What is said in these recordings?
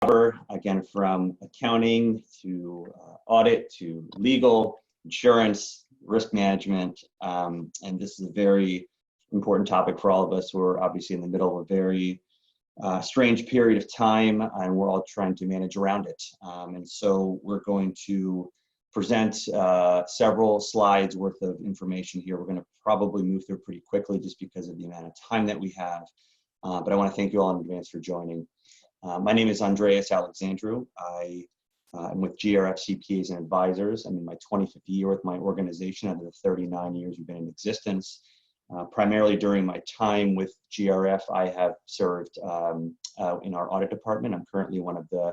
cover, again, from accounting to audit to legal, insurance, risk management, and this is a very important topic for all of us who are obviously in the middle of a very strange period of time, and we're all trying to manage around it. And so we're going to present several slides worth of information here. We're going to probably move through pretty quickly just because of the amount of time that we have. But I want to thank you all in advance for joining. My name is Andreas Alexandru. I am with GRF CPAs and Advisors. I'm in my 25th year with my organization out of the 39 years we've been in existence. Primarily during my time with GRF, I have served in our audit department. I'm currently one of the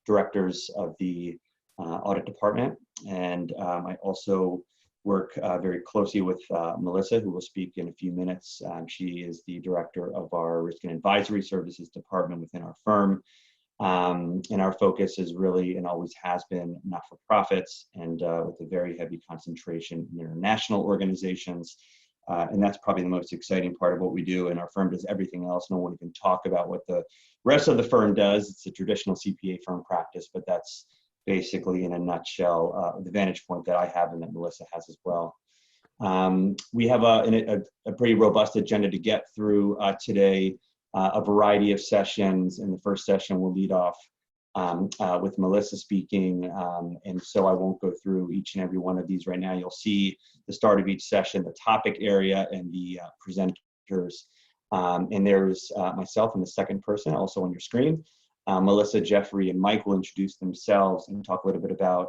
directors of the audit department, and I also work very closely with Melissa, who will speak in a few minutes. She is the director of our Risk and Advisory Services department within our firm. And our focus is really, and always has been, not-for-profits, and with a very heavy concentration in international organizations. And that's probably the most exciting part of what we do. And our firm does everything else. No one can talk about what the rest of the firm does. It's a traditional CPA firm practice, but that's basically, in a nutshell, the vantage point that I have and that Melissa has as well. We have a pretty robust agenda to get through today, a variety of sessions. In the first session, we'll lead off with Melissa speaking, and so I won't go through each and every one of these right now. You'll see the start of each session, the topic area, and the presenters. And there's myself in the second person, also on your screen. Melissa, Jeffrey, and Mike will introduce themselves and talk a little bit about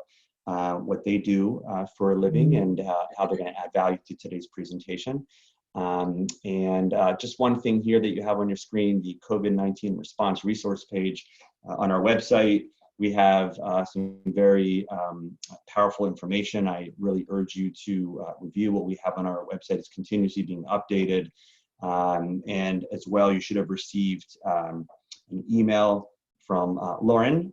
what they do for a living and how they're going to add value to today's presentation. And just one thing here that you have on your screen, the COVID-19 response resource page on our website. We have some very powerful information. I really urge you to review what we have on our website. It's continuously being updated. And as well, you should have received an email from Lauren,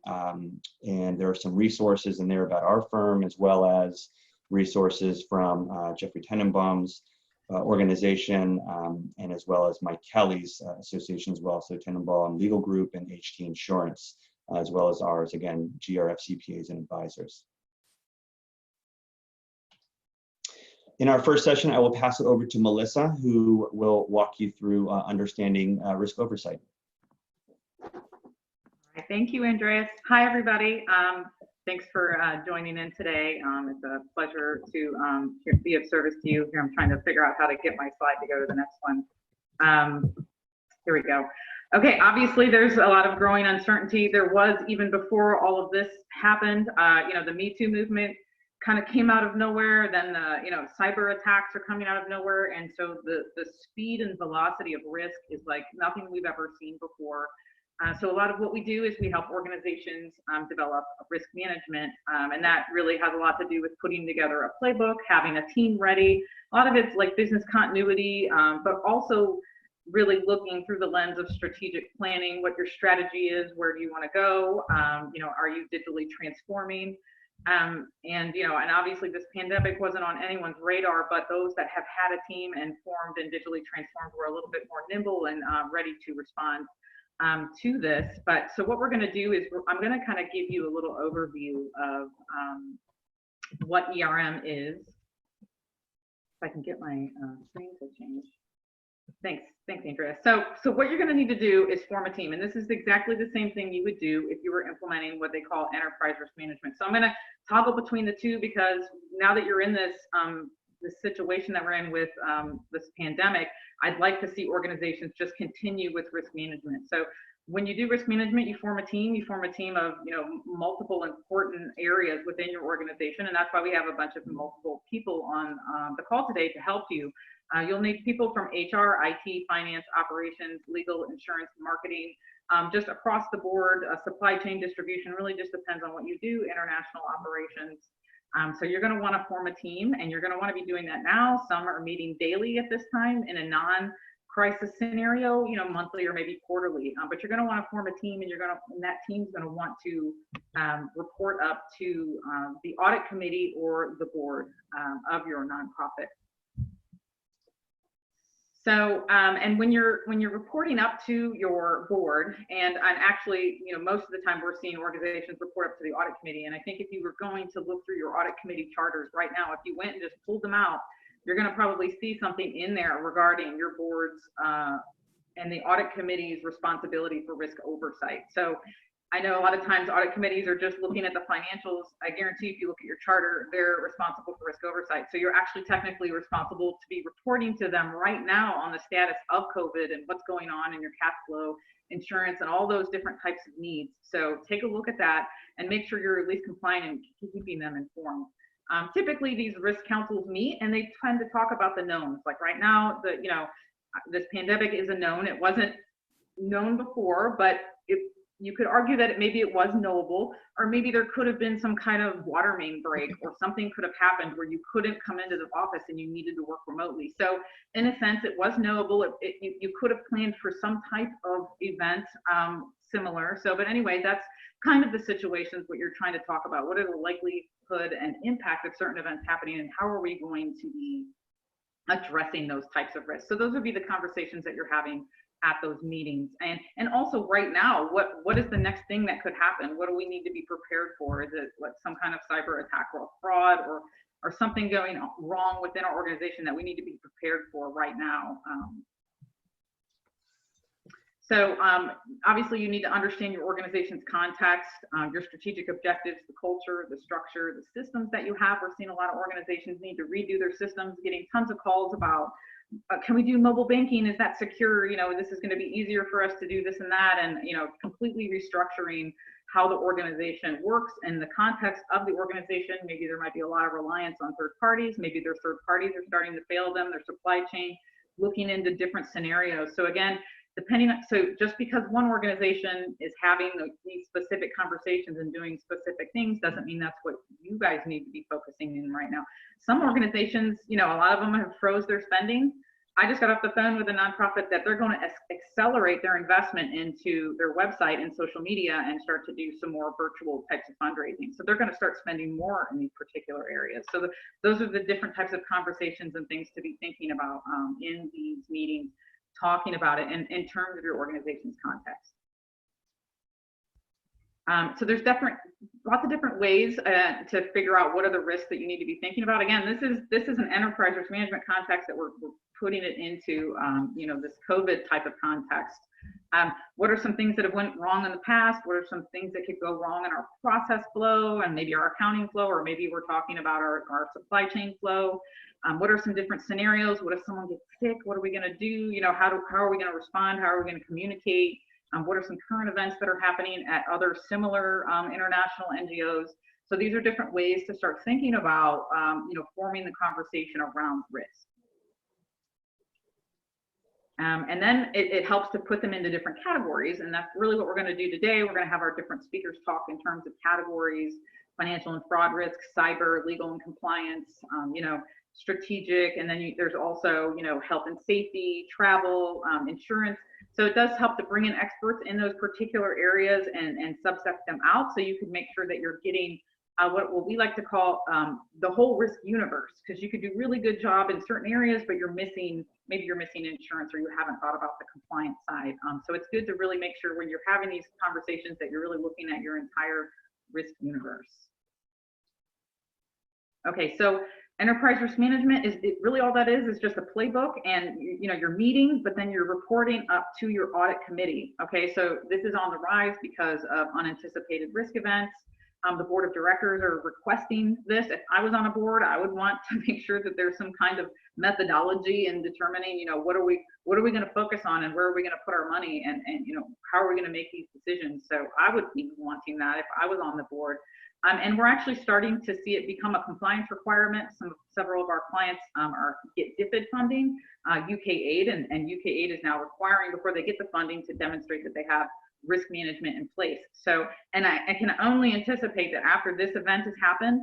and there are some resources in there about our firm, as well as resources from Jeffrey Tenenbaum's organization, and as well as Mike Kelly's association as well, so Tenenbaum Legal Group and HT Insurance, as well as ours, again, GRF CPAs and Advisors. In our first session, I will pass it over to Melissa, who will walk you through understanding risk oversight. Thank you, Andreas. Hi, everybody. Thanks for joining in today. It's a pleasure to be of service to you. Here I'm trying to figure out how to get my slide to go to the next one. Here we go. Okay, obviously there's a lot of growing uncertainty. There was even before all of this happened. The Me Too movement kind of came out of nowhere. Then the cyber attacks are coming out of nowhere, and so the speed and velocity of risk is like nothing we've ever seen before. So a lot of what we do is we help organizations develop risk management, and that really has a lot to do with putting together a playbook, having a team ready. A lot of it's like business continuity, but also really looking through the lens of strategic planning, what your strategy is, where do you want to go, are you digitally transforming? And obviously this pandemic wasn't on anyone's radar, but those that have had a team and formed and digitally transformed were a little bit more nimble and ready to respond to this. But so what we're going to do is I'm going to kind of give you a little overview of what ERM is. If I can get my screen to change. Thanks, Andrea. So what you're going to need to do is form a team, and this is exactly the same thing you would do if you were implementing what they call enterprise risk management. So I'm going to toggle between the two, because now that you're in this this situation that we're in with this pandemic, I'd like to see organizations just continue with risk management. So when you do risk management, you form a team. You form a team of multiple important areas within your organization, and that's why we have a bunch of multiple people on the call today to help you. You'll need people from HR, IT, finance, operations, legal, insurance, marketing, just across the board. Supply chain distribution really just depends on what you do. International operations. So you're going to want to form a team, and you're going to want to be doing that now. Some are meeting daily at this time in a non-crisis scenario, monthly or maybe quarterly. But you're going to want to form a team, and that team's going to want to report up to the audit committee or the board of your nonprofit. So, and when you're reporting up to your board, and actually, most of the time we're seeing organizations report up to the audit committee. And I think if you were going to look through your audit committee charters right now, if you went and just pulled them out, you're going to probably see something in there regarding your board's and the audit committee's responsibility for risk oversight. So I know a lot of times audit committees are just looking at the financials. I guarantee if you look at your charter, they're responsible for risk oversight. So you're actually technically responsible to be reporting to them right now on the status of COVID and what's going on in your cash flow, insurance, and all those different types of needs. So take a look at that and make sure you're at least compliant and keeping them informed. Typically these risk councils meet and they tend to talk about the knowns. Like right now, this pandemic is a known. It wasn't known before, but you could argue that maybe it was knowable, or maybe there could have been some kind of water main break, or something could have happened where you couldn't come into the office and you needed to work remotely. So in a sense, it was knowable. You could have planned for some type of event similar. So, but anyway, that's kind of the situations what you're trying to talk about. What are the likelihood and impact of certain events happening, and how are we going to be addressing those types of risks? So those would be the conversations that you're having at those meetings. And also right now, what is the next thing that could happen? What do we need to be prepared for? Is it like some kind of cyber attack or fraud or something going wrong within our organization that we need to be prepared for right now? So obviously you need to understand your organization's context, your strategic objectives, the culture, the structure, the systems that you have. We're seeing a lot of organizations need to redo their systems, getting tons of calls about, can we do mobile banking? Is that secure? This is going to be easier for us to do this and that, and completely restructuring how the organization works and the context of the organization. Maybe there might be a lot of reliance on third parties. Maybe their third parties are starting to fail them, their supply chain, looking into different scenarios. So again, so just because one organization is having these specific conversations and doing specific things doesn't mean that's what you guys need to be focusing in right now. Some organizations, a lot of them have froze their spending. I just got off the phone with a nonprofit that they're going to accelerate their investment into their website and social media and start to do some more virtual types of fundraising. So they're going to start spending more in these particular areas. So those are the different types of conversations and things to be thinking about in these meetings, talking about it in terms of your organization's context. So there's lots of different ways to figure out what are the risks that you need to be thinking about. Again, this is an enterprise risk management context that we're putting it into, this COVID type of context. What are some things that have went wrong in the past? What are some things that could go wrong in our process flow and maybe our accounting flow, or maybe we're talking about our supply chain flow? What are some different scenarios? What if someone gets sick? What are we going to do? How are we going to respond? How are we going to communicate? What are some current events that are happening at other similar international NGOs? So these are different ways to start thinking about, forming the conversation around risk. And then it helps to put them into different categories. And that's really what we're going to do today. We're going to have our different speakers talk in terms of categories: financial and fraud risk, cyber, legal and compliance, strategic. And then there's also, health and safety, travel, insurance. So it does help to bring in experts in those particular areas and subset them out, so you can make sure that you're getting what we like to call the whole risk universe, because you could do a really good job in certain areas, but maybe you're missing insurance, or you haven't thought about the compliance side. So it's good to really make sure when you're having these conversations that you're really looking at your entire risk universe. Okay, so enterprise risk management really all that is just a playbook, and your meetings, but then you're reporting up to your audit committee. Okay, so this is on the rise because of unanticipated risk events. The board of directors are requesting this. If I was on a board, I would want to make sure that there's some kind of methodology in determining, what are we going to focus on, and where are we going to put our money, and how are we going to make these decisions. So I would be wanting that if I was on the board. And we're actually starting to see it become a compliance requirement. Several of our clients get DFID funding, UK aid, and UK aid is now requiring, before they get the funding, to demonstrate that they have risk management in place. So, and I can only anticipate that after this event has happened,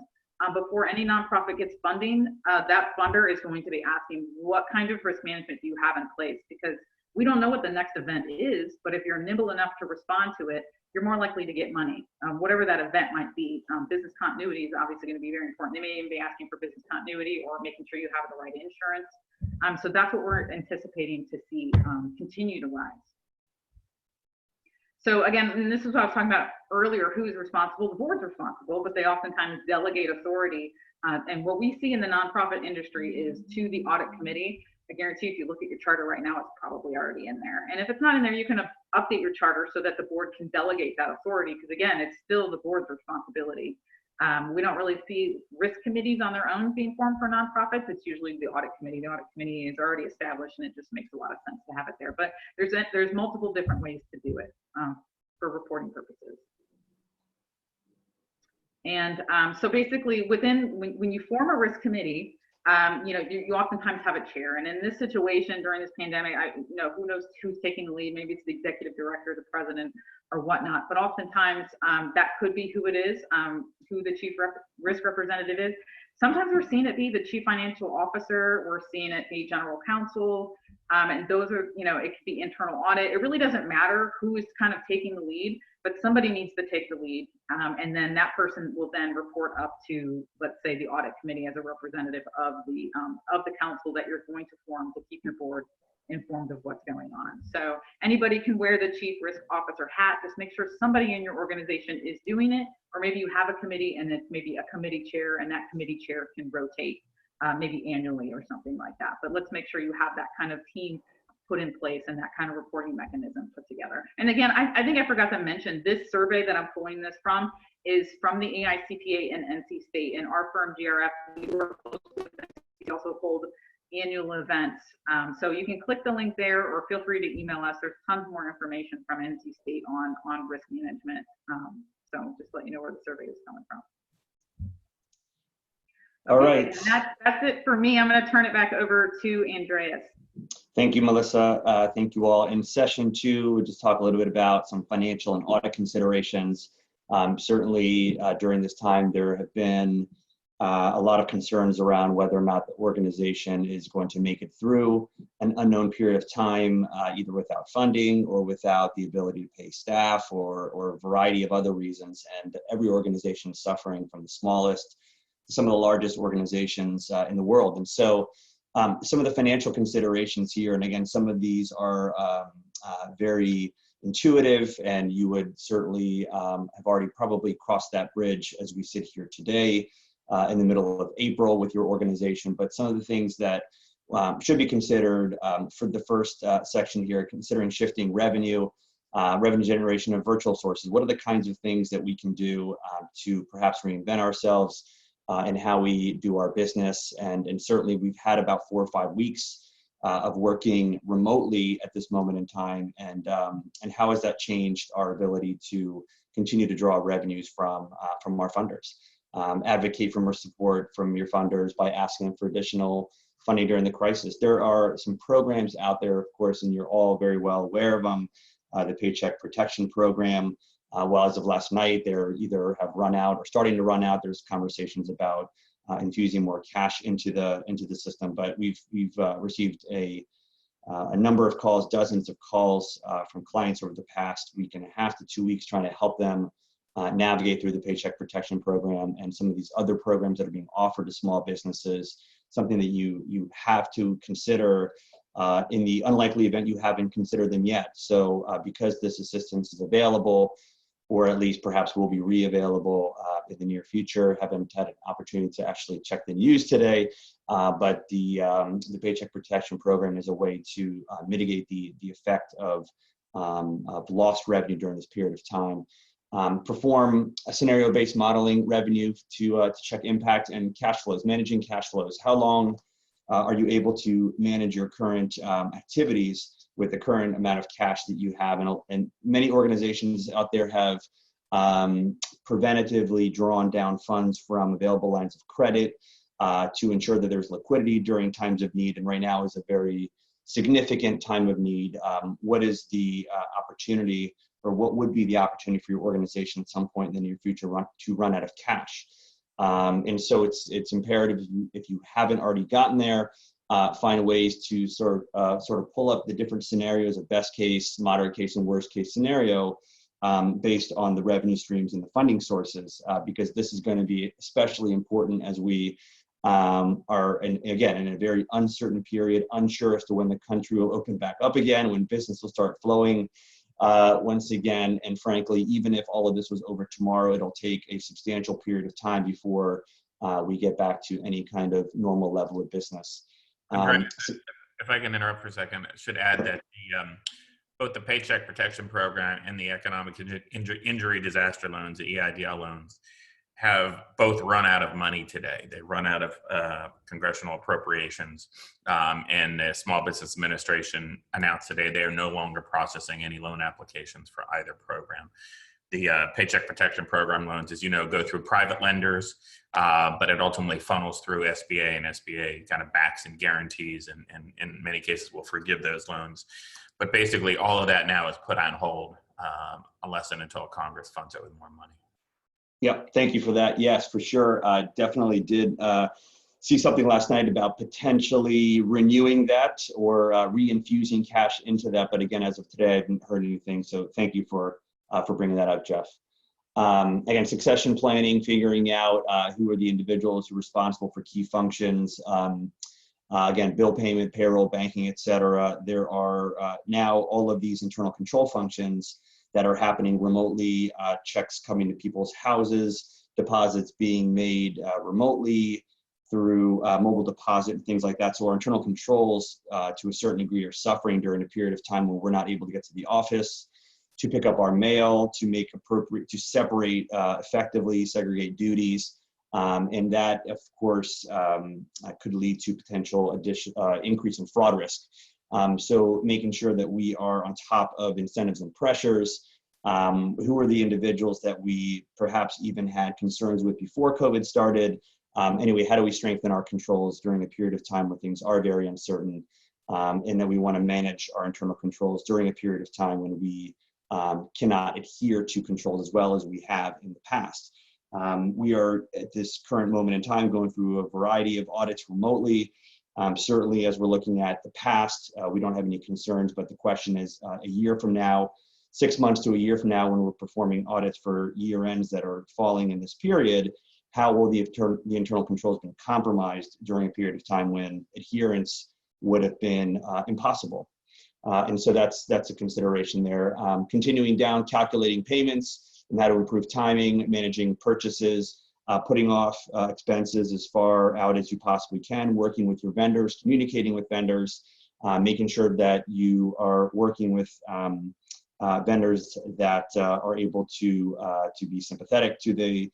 before any nonprofit gets funding, that funder is going to be asking, what kind of risk management do you have in place? Because we don't know what the next event is, but if you're nimble enough to respond to it, you're more likely to get money, whatever that event might be. Business continuity is obviously going to be very important. They may even be asking for business continuity, or making sure you have the right insurance. So that's what we're anticipating to see continue to rise. So again, and this is what I was talking about earlier, who's responsible? The board's responsible, but they oftentimes delegate authority. And what we see in the nonprofit industry is to the audit committee. I guarantee if you look at your charter right now, it's probably already in there. And if it's not in there, you can update your charter so that the board can delegate that authority, because again, it's still the board's responsibility. We don't really see risk committees on their own being formed for nonprofits. It's usually the audit committee. The audit committee is already established, and it just makes a lot of sense to have it there. But there's multiple different ways to do it for reporting purposes. And so basically, when you form a risk committee, you oftentimes have a chair. And in this situation during this pandemic, who knows who's taking the lead? Maybe it's the executive director, the president, or whatnot. But oftentimes that could be who it is, who the chief risk representative is. Sometimes we're seeing it be the chief financial officer. We're seeing it be general counsel. And those are, it could be internal audit. It really doesn't matter who is kind of taking the lead, but somebody needs to take the lead. And then that person will then report up to, let's say, the audit committee as a representative of the council that you're going to form to keep your board informed of what's going on. So anybody can wear the chief risk officer hat. Just make sure somebody in your organization is doing it, or maybe you have a committee and it's maybe a committee chair, and that committee chair can rotate maybe annually or something like that. But let's make sure you have that kind of team put in place and that kind of reporting mechanism put together. And again, I think I forgot to mention, this survey that I'm pulling this from is from the AICPA and NC State, and our firm GRF, we work closely with them. We also hold annual events. So you can click the link there, or feel free to email us. There's tons more information from NC State on risk management. So just let you know where the survey is coming from. Okay, all right. And that's it for me. I'm going to turn it back over to Andreas. Thank you, Melissa. Thank you all. In session 2, we'll just talk a little bit about some financial and audit considerations. Certainly during this time, there have been a lot of concerns around whether or not the organization is going to make it through an unknown period of time, either without funding or without the ability to pay staff, or a variety of other reasons. And every organization is suffering, from the smallest to some of the largest organizations in the world. And so some of the financial considerations here, and again, some of these are very intuitive, and you would certainly have already probably crossed that bridge as we sit here today in the middle of April with your organization. But some of the things that should be considered for the first section here, considering shifting revenue generation of virtual sources. What are the kinds of things that we can do to perhaps reinvent ourselves and how we do our business? And certainly we've had about 4 or 5 weeks of working remotely at this moment in time, and how has that changed our ability to continue to draw revenues from our funders? Advocate for more support from your funders by asking them for additional funding during the crisis. There are some programs out there, of course, and you're all very well aware of them. The Paycheck Protection Program. Well, as of last night, they're either have run out or starting to run out. There's conversations about infusing more cash into the system, but we've received a number of calls, dozens of calls from clients over the past week and a half to 2 weeks, trying to help them navigate through the Paycheck Protection Program and some of these other programs that are being offered to small businesses. Something that you have to consider in the unlikely event you haven't considered them yet. So because this assistance is available, or at least perhaps will be re-available in the near future. Haven't had an opportunity to actually check the news today, but the Paycheck Protection Program is a way to mitigate the effect of lost revenue during this period of time. Perform a scenario-based modeling revenue to check impact and cash flows, managing cash flows. How long are you able to manage your current activities with the current amount of cash that you have? And many organizations out there have preventatively drawn down funds from available lines of credit to ensure that there's liquidity during times of need. And right now is a very significant time of need. What is the opportunity, or what would be the opportunity for your organization at some point in the near future to run out of cash? And so it's imperative, if you haven't already gotten there, find ways to sort of pull up the different scenarios of best case, moderate case, and worst case scenario based on the revenue streams and the funding sources, because this is going to be especially important as we are, and again, in a very uncertain period, unsure as to when the country will open back up again, when business will start flowing once again. And frankly, even if all of this was over tomorrow, it'll take a substantial period of time before we get back to any kind of normal level of business. If I can interrupt for a second, I should add that both the Paycheck Protection Program and the Economic Injury Disaster Loans, the EIDL loans, have both run out of money today. They run out of congressional appropriations, and the Small Business Administration announced today they are no longer processing any loan applications for either program. The Paycheck Protection Program loans, as you know, go through private lenders, but it ultimately funnels through SBA, and SBA kind of backs and guarantees, and in many cases will forgive those loans. But basically all of that now is put on hold unless and until Congress funds it with more money. Yep, thank you for that. Yes, for sure. Definitely did see something last night about potentially renewing that or reinfusing cash into that. But again, as of today, I haven't heard anything. So thank you for bringing that up, Jeff. Again, succession planning, figuring out who are the individuals who are responsible for key functions. Again, bill payment, payroll, banking, et cetera. There are now all of these internal control functions that are happening remotely, checks coming to people's houses, deposits being made remotely through mobile deposit and things like that. So our internal controls to a certain degree are suffering during a period of time when we're not able to get to the office, to pick up our mail, to make appropriate, to separate effectively, segregate duties. And that, of course, could lead to potential increase in fraud risk. So making sure that we are on top of incentives and pressures. Who are the individuals that we perhaps even had concerns with before COVID started? Anyway, how do we strengthen our controls during a period of time where things are very uncertain? And that we want to manage our internal controls during a period of time when we cannot adhere to controls as well as we have in the past. We are at this current moment in time going through a variety of audits remotely. Certainly, as we're looking at the past, we don't have any concerns, but the question is a year from now, 6 months to a year from now, when we're performing audits for year ends that are falling in this period, how will the internal controls been compromised during a period of time when adherence would have been impossible? And so that's a consideration there. Continuing down, calculating payments and how to improve timing, managing purchases, putting off expenses as far out as you possibly can, working with your vendors, communicating with vendors, making sure that you are working with vendors that are able to be sympathetic to the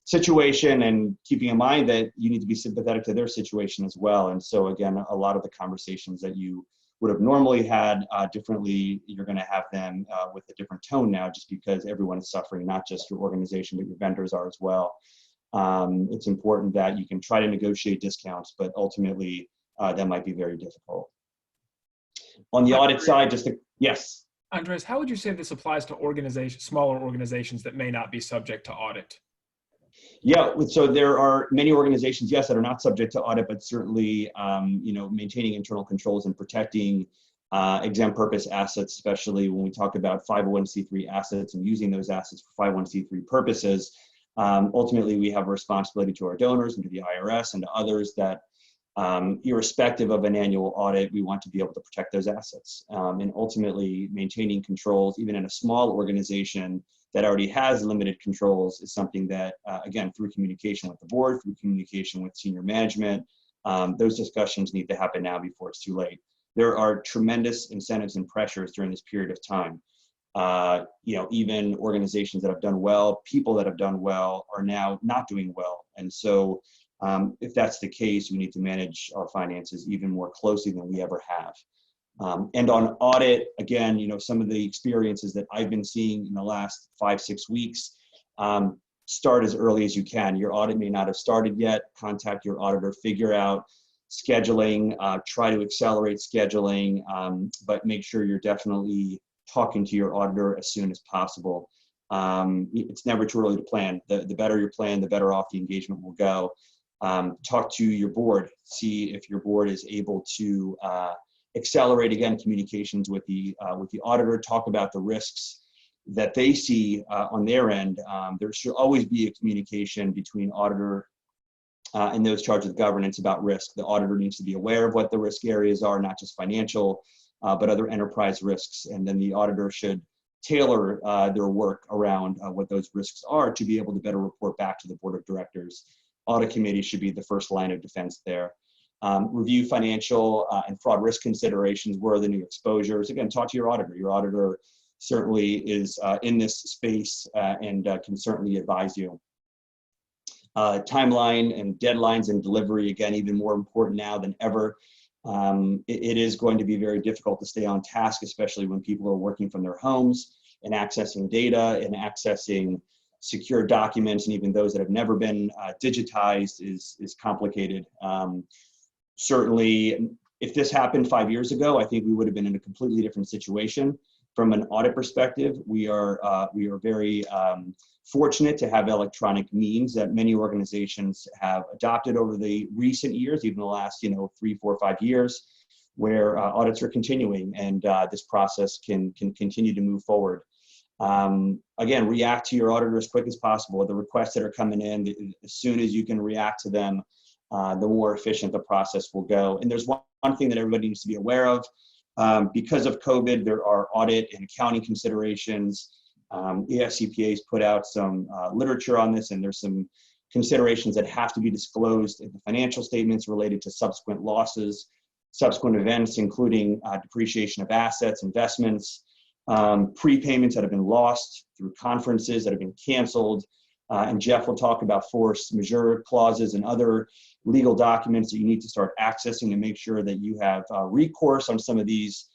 situation, and keeping in mind that you need to be sympathetic to their situation as well. And so again, a lot of the conversations that you would have normally had differently, you're going to have them with a different tone now, just because everyone is suffering, not just your organization, but your vendors are as well. It's important that you can try to negotiate discounts, but ultimately that might be very difficult. On the audit side, yes. Andres, how would you say this applies to organizations, smaller organizations that may not be subject to audit? Yeah, so there are many organizations, yes, that are not subject to audit, but certainly, maintaining internal controls and protecting exempt purpose assets, especially when we talk about 501c3 assets and using those assets for 501c3 purposes. Ultimately, we have a responsibility to our donors and to the IRS and to others that, irrespective of an annual audit, we want to be able to protect those assets. And ultimately, maintaining controls, even in a small organization that already has limited controls, is something that, again, through communication with the board, through communication with senior management, those discussions need to happen now before it's too late. There are tremendous incentives and pressures during this period of time. Even organizations that have done well, people that have done well are now not doing well. And so if that's the case, we need to manage our finances even more closely than we ever have. And on audit, again, some of the experiences that I've been seeing in the last 5-6 weeks, start as early as you can. Your audit may not have started yet. Contact your auditor, figure out scheduling, try to accelerate scheduling, but make sure you're definitely talking to your auditor as soon as possible. It's never too early to plan. The better your plan, the better off the engagement will go. Talk to your board, see if your board is able to accelerate, again, communications with the auditor, talk about the risks that they see on their end. There should always be a communication between auditor and those charged with governance about risk. The auditor needs to be aware of what the risk areas are, not just financial, but other enterprise risks. And then the auditor should tailor their work around what those risks are to be able to better report back to the board of directors. Audit committee should be the first line of defense there. Review financial and fraud risk considerations. Where are the new exposures? Again, talk to your auditor. Your auditor certainly is in this space and can certainly advise you. Timeline and deadlines and delivery, again, even more important now than ever. It is going to be very difficult to stay on task, especially when people are working from their homes and accessing data and accessing secure documents, and even those that have never been digitized is complicated. Certainly, if this happened 5 years ago, I think we would have been in a completely different situation. From an audit perspective, we are very fortunate to have electronic means that many organizations have adopted over the recent years, even the last 3, 4, 5 years, where audits are continuing, and this process can continue to move forward. Again, react to your auditor as quick as possible. The requests that are coming in, as soon as you can react to them, the more efficient the process will go. And there's one thing that everybody needs to be aware of. Because of COVID, there are audit and accounting considerations. EFCPA's put out some literature on this, and there's some considerations that have to be disclosed in the financial statements related to subsequent losses, subsequent events, including depreciation of assets, investments, prepayments that have been lost through conferences that have been canceled. And Jeff will talk about force majeure clauses and other legal documents that you need to start accessing to make sure that you have recourse on some of these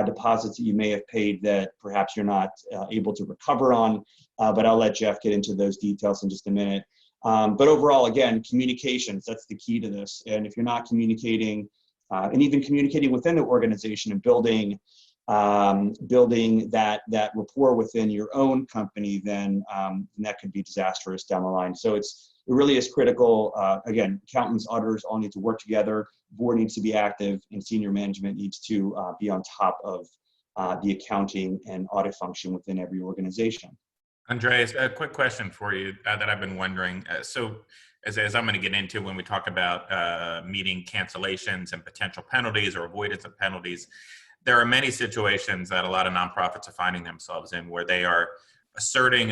deposits that you may have paid that perhaps you're not able to recover on. But I'll let Jeff get into those details in just a minute. But overall, again, communications, that's the key to this. And if you're not communicating, and even communicating within the organization and building that rapport within your own company, then that could be disastrous down the line. So it really is critical. Again, accountants, auditors all need to work together. Board needs to be active, and senior management needs to be on top of the accounting and audit function within every organization. Andreas, a quick question for you that I've been wondering. So as I'm going to get into when we talk about meeting cancellations and potential penalties or avoidance of penalties, there are many situations that a lot of nonprofits are finding themselves in where they are asserting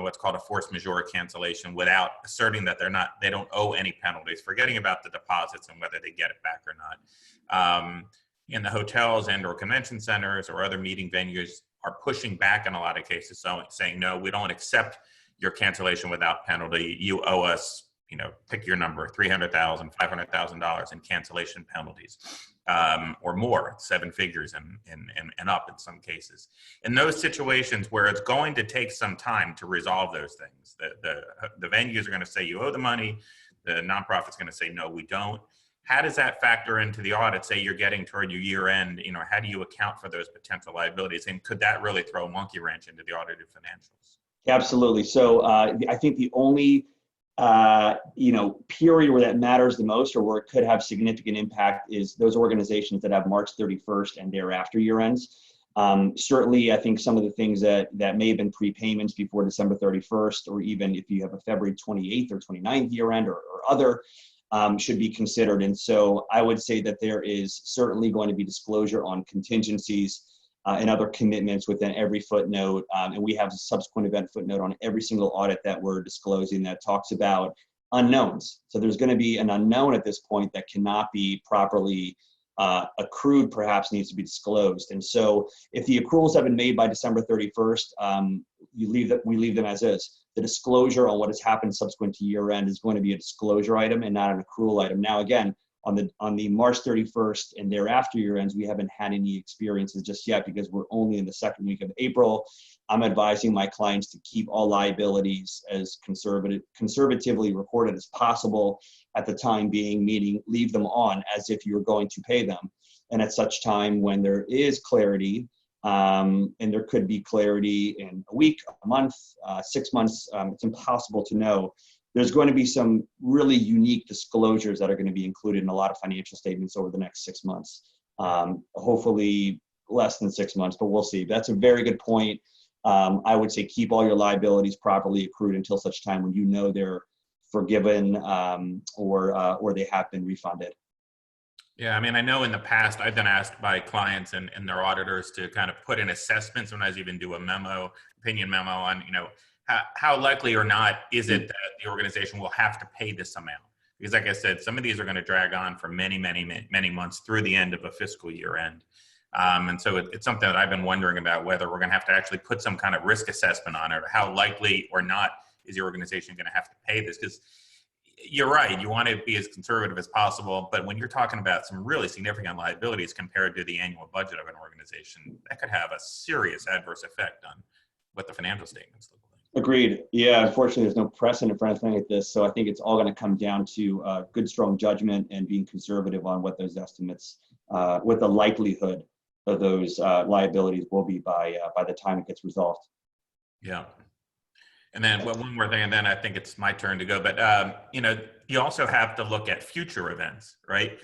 what's called a force majeure cancellation without asserting that they don't owe any penalties, forgetting about the deposits and whether they get it back or not. In the hotels and or convention centers or other meeting venues are pushing back in a lot of cases, so saying, no, we don't accept your cancellation without penalty. You owe us, pick your number, $300,000, $500,000 in cancellation penalties. Or more, 7 figures and up in some cases. In those situations where it's going to take some time to resolve those things, the venues are going to say you owe the money, the nonprofit's going to say no, we don't. How does that factor into the audit? Say you're getting toward your year end, how do you account for those potential liabilities? And could that really throw a monkey wrench into the audited financials? Absolutely. So I think the only period where that matters the most, or where it could have significant impact, is those organizations that have March 31st and thereafter year ends. Certainly, I think some of the things that may have been prepayments before December 31st, or even if you have a February 28th or 29th year end or other, should be considered. And so I would say that there is certainly going to be disclosure on contingencies and other commitments within every footnote. And we have a subsequent event footnote on every single audit that we're disclosing that talks about unknowns. So there's going to be an unknown at this point that cannot be properly accrued, perhaps needs to be disclosed. And so if the accruals have been made by December 31st, we leave them as is. The disclosure on what has happened subsequent to year end is going to be a disclosure item and not an accrual item. Now, again, on the March 31st and thereafter year ends, we haven't had any experiences just yet because we're only in the second week of April. I'm advising my clients to keep all liabilities as conservatively recorded as possible at the time being, meaning leave them on as if you're going to pay them. And at such time when there is clarity, and there could be clarity in a week, a month, 6 months, it's impossible to know. There's going to be some really unique disclosures that are going to be included in a lot of financial statements over the next 6 months. Hopefully less than 6 months, but we'll see. That's a very good point. I would say keep all your liabilities properly accrued until such time when you know they're forgiven or they have been refunded. Yeah, I mean, I know in the past I've been asked by clients and their auditors to kind of put an assessment, sometimes even do a memo, opinion memo on, how likely or not is it that the organization will have to pay this amount? Because like I said, some of these are going to drag on for many, many, many months through the end of a fiscal year end. And so it's something that I've been wondering about, whether we're going to have to actually put some kind of risk assessment on it, or how likely or not is the organization going to have to pay this? Because you're right, you want to be as conservative as possible, but when you're talking about some really significant liabilities compared to the annual budget of an organization, that could have a serious adverse effect on what the financial statements look like. Agreed. Yeah, unfortunately, there's no precedent for anything like this, so I think it's all going to come down to good, strong judgment and being conservative on what those estimates, what the likelihood of those liabilities will be by the time it gets resolved. Yeah. And then one more thing, and then I think it's my turn to go. But, you also have to look at future events, right?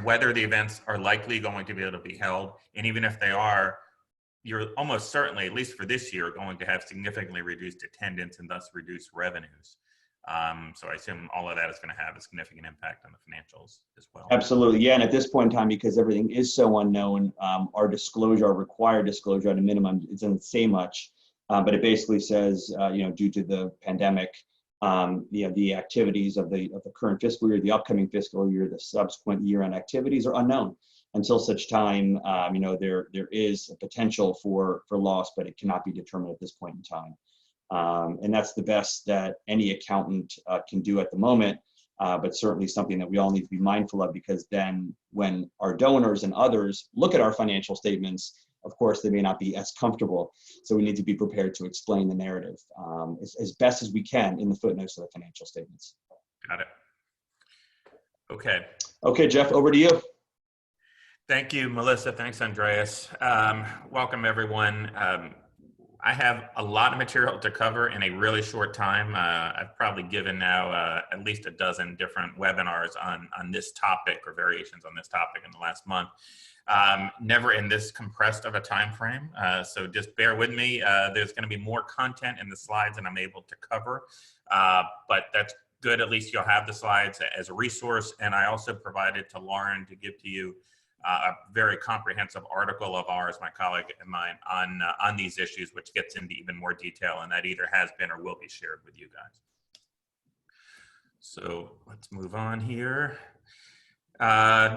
Whether the events are likely going to be able to be held. And even if they are, you're almost certainly, at least for this year, going to have significantly reduced attendance and thus reduced revenues. So I assume all of that is going to have a significant impact on the financials as well. Absolutely. Yeah. And at this point in time, because everything is so unknown, our disclosure, our required disclosure at a minimum, it doesn't say much. But it basically says, due to the pandemic, the activities of the current fiscal year, the upcoming fiscal year, the subsequent year-end activities are unknown until such time, there is a potential for loss, but it cannot be determined at this point in time. And that's the best that any accountant can do at the moment, but certainly something that we all need to be mindful of, because then when our donors and others look at our financial statements, of course, they may not be as comfortable. So we need to be prepared to explain the narrative as best as we can in the footnotes of the financial statements. Got it. Okay. Okay, Jeff, over to you. Thank you, Melissa. Thanks, Andreas. Welcome, everyone. I have a lot of material to cover in a really short time. I've probably given now at least a dozen different webinars on this topic, or variations on this topic, in the last month. Never in this compressed of a time frame, so just bear with me. There's going to be more content in the slides than I'm able to cover, but that's good. At least you'll have the slides as a resource, and I also provided to Lauren to give to you a very comprehensive article of ours, my colleague and mine, on these issues, which gets into even more detail, and that either has been or will be shared with you guys. So let's move on here.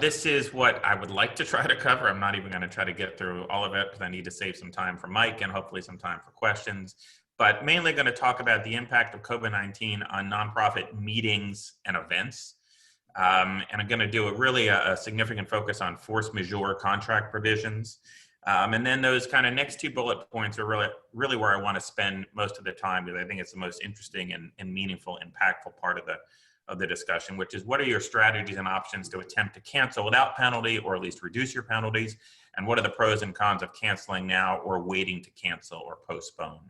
This is what I would like to try to cover. I'm not even going to try to get through all of it because I need to save some time for Mike and hopefully some time for questions, but mainly going to talk about the impact of COVID-19 on nonprofit meetings and events. And I'm going to do a significant focus on force majeure contract provisions. And then those kind of next two bullet points are really where I want to spend most of the time, because I think it's the most interesting and meaningful, impactful part of the discussion, which is, what are your strategies and options to attempt to cancel without penalty, or at least reduce your penalties? And what are the pros and cons of canceling now or waiting to cancel or postpone?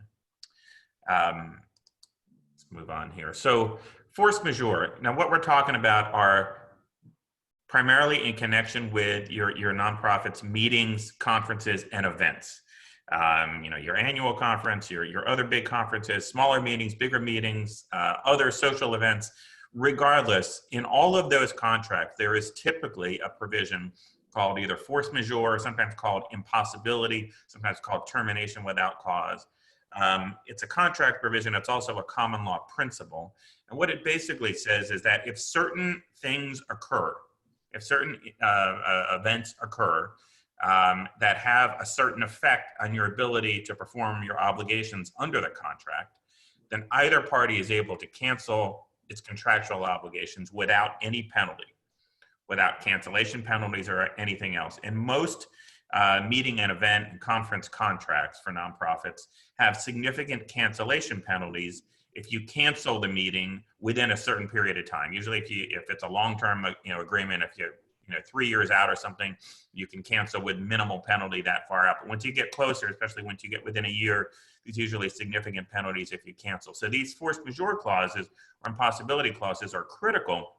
Let's move on here. So force majeure. Now, what we're talking about are primarily in connection with your nonprofit's meetings, conferences, and events. Your annual conference, your other big conferences, smaller meetings, bigger meetings, other social events. Regardless, in all of those contracts, there is typically a provision called either force majeure, sometimes called impossibility, sometimes called termination without cause. It's a contract provision. It's also a common law principle. And what it basically says is that if certain things occur, if certain events occur that have a certain effect on your ability to perform your obligations under the contract, then either party is able to cancel its contractual obligations without any penalty, without cancellation penalties or anything else. And most meeting and event and conference contracts for nonprofits have significant cancellation penalties if you cancel the meeting within a certain period of time. Usually if it's a long-term agreement, if you're 3 years out or something, you can cancel with minimal penalty that far out. But once you get closer, especially once you get within a year, there's usually significant penalties if you cancel. So these force majeure clauses or impossibility clauses are critical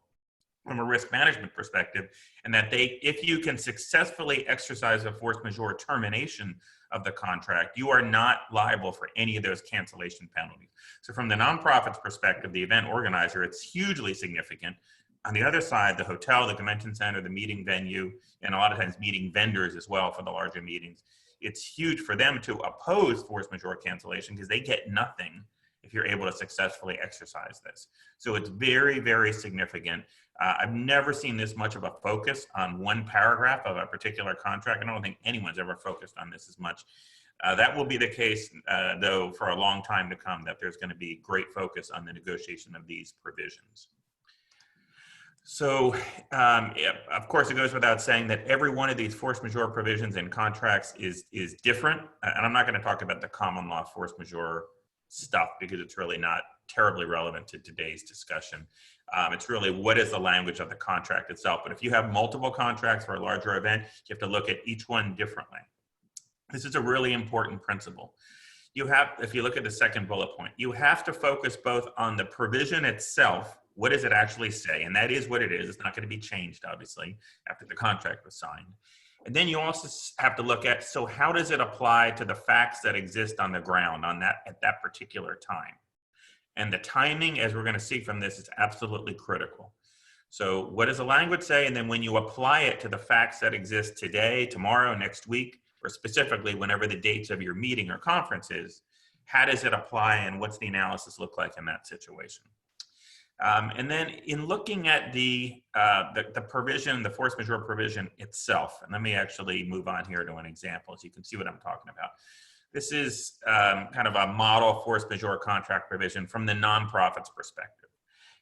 from a risk management perspective, and that if you can successfully exercise a force majeure termination of the contract, you are not liable for any of those cancellation penalties. So from the nonprofit's perspective, the event organizer, it's hugely significant. On the other side, the hotel, the convention center, the meeting venue, and a lot of times meeting vendors as well for the larger meetings, it's huge for them to oppose force majeure cancellation because they get nothing if you're able to successfully exercise this. So it's very, very significant. I've never seen this much of a focus on one paragraph of a particular contract. I don't think anyone's ever focused on this as much. That will be the case, though, for a long time to come, that there's going to be great focus on the negotiation of these provisions. So, of course, it goes without saying that every one of these force majeure provisions in contracts is different. And I'm not going to talk about the common law force majeure stuff because it's really not terribly relevant to today's discussion. It's really what is the language of the contract itself. But if you have multiple contracts for a larger event, you have to look at each one differently. This is a really important principle. You have, if you look at the second bullet point, you have to focus both on the provision itself. What does it actually say? And that is what it is. It's not going to be changed, obviously, after the contract was signed. And then you also have to look at, so how does it apply to the facts that exist on the ground at that particular time? And the timing, as we're going to see from this, is absolutely critical. So what does the language say? And then when you apply it to the facts that exist today, tomorrow, next week, or specifically whenever the dates of your meeting or conference is, how does it apply and what's the analysis look like in that situation? And then in looking at the provision, the force majeure provision itself, and let me actually move on here to an example so you can see what I'm talking about. This is kind of a model force majeure contract provision from the nonprofit's perspective.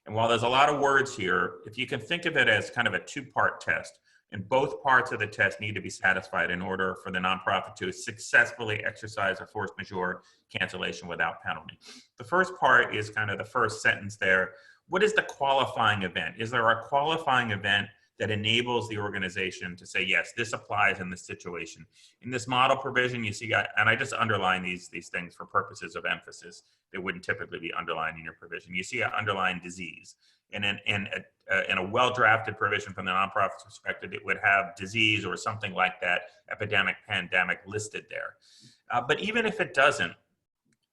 And while there's a lot of words here, if you can think of it as kind of a two-part test, and both parts of the test need to be satisfied in order for the nonprofit to successfully exercise a force majeure cancellation without penalty. The first part is kind of the first sentence there. What is the qualifying event? Is there a qualifying event that enables the organization to say, yes, this applies in this situation? In this model provision, you see, and I just underline these things for purposes of emphasis. They wouldn't typically be underlined in your provision. You see, I underline disease. And in a well-drafted provision from the nonprofit's perspective, it would have disease or something like that, epidemic, pandemic listed there. But even if it doesn't,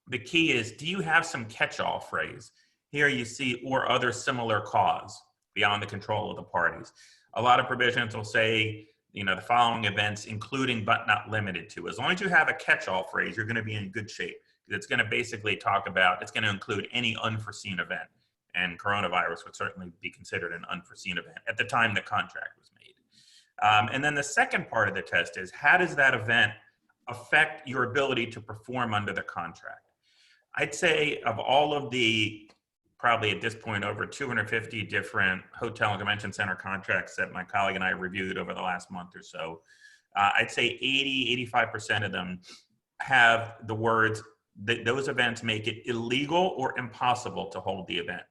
the key is, do you have some catch-all phrase? Here you see, or other similar cause beyond the control of the parties. A lot of provisions will say, you know, the following events, including but not limited to. As long as you have a catch-all phrase, you're going to be in good shape. It's going to basically talk about, it's going to include any unforeseen event. And coronavirus would certainly be considered an unforeseen event at the time the contract was made. And then the second part of the test is, how does that event affect your ability to perform under the contract? I'd say of all of the, probably at this point, over 250 different hotel and convention center contracts that my colleague and I reviewed over the last month or so, I'd say 85% of them have the words that those events make it illegal or impossible to hold the event.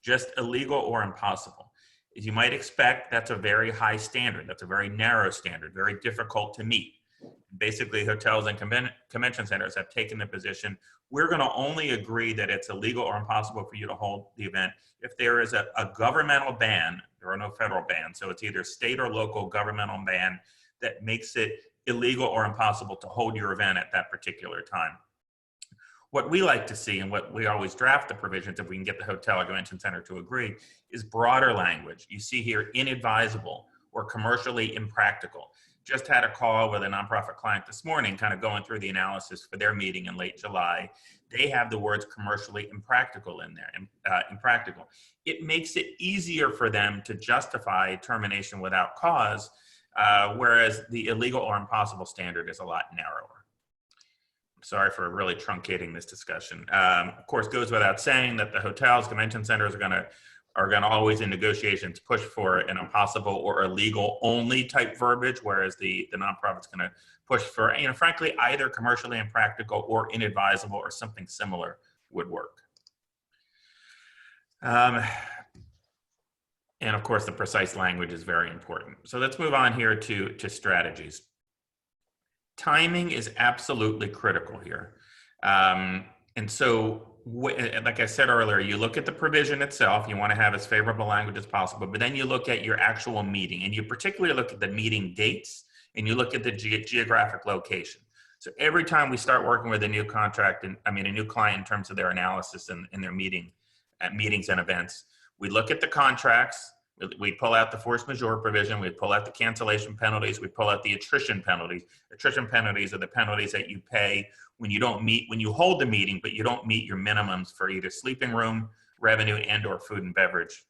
Just illegal or impossible. As you might expect, that's a very high standard. That's a very narrow standard, very difficult to meet. Basically, hotels and convention centers have taken the position, we're going to only agree that it's illegal or impossible for you to hold the event if there is a governmental ban. There are no federal bans, so it's either state or local governmental ban that makes it illegal or impossible to hold your event at that particular time. What we like to see, and what we always draft the provisions if we can get the hotel or convention center to agree, is broader language. You see here, inadvisable or commercially impractical. Just had a call with a nonprofit client this morning, kind of going through the analysis for their meeting in late July. They have the words commercially impractical in there, impractical. It makes it easier for them to justify termination without cause, whereas the illegal or impossible standard is a lot narrower. Sorry for really truncating this discussion. Of course, goes without saying that the hotels, convention centers are going to always in negotiations push for an impossible or illegal only type verbiage, whereas the nonprofit's going to push for, you know, frankly, either commercially impractical or inadvisable or something similar would work. And of course, the precise language is very important. So let's move on here to strategies. Timing is absolutely critical here. And so like I said earlier, you look at the provision itself, you want to have as favorable language as possible, but then you look at your actual meeting, and you particularly look at the meeting dates, and you look at the geographic location. So every time we start working with a new contract, and I mean a new client in terms of their analysis and their meetings and events, we look at the contracts, we pull out the force majeure provision, we pull out the cancellation penalties, we pull out the attrition penalties. Attrition penalties are the penalties that you pay when you don't meet, when you hold the meeting, but you don't meet your minimums for either sleeping room revenue and or food and beverage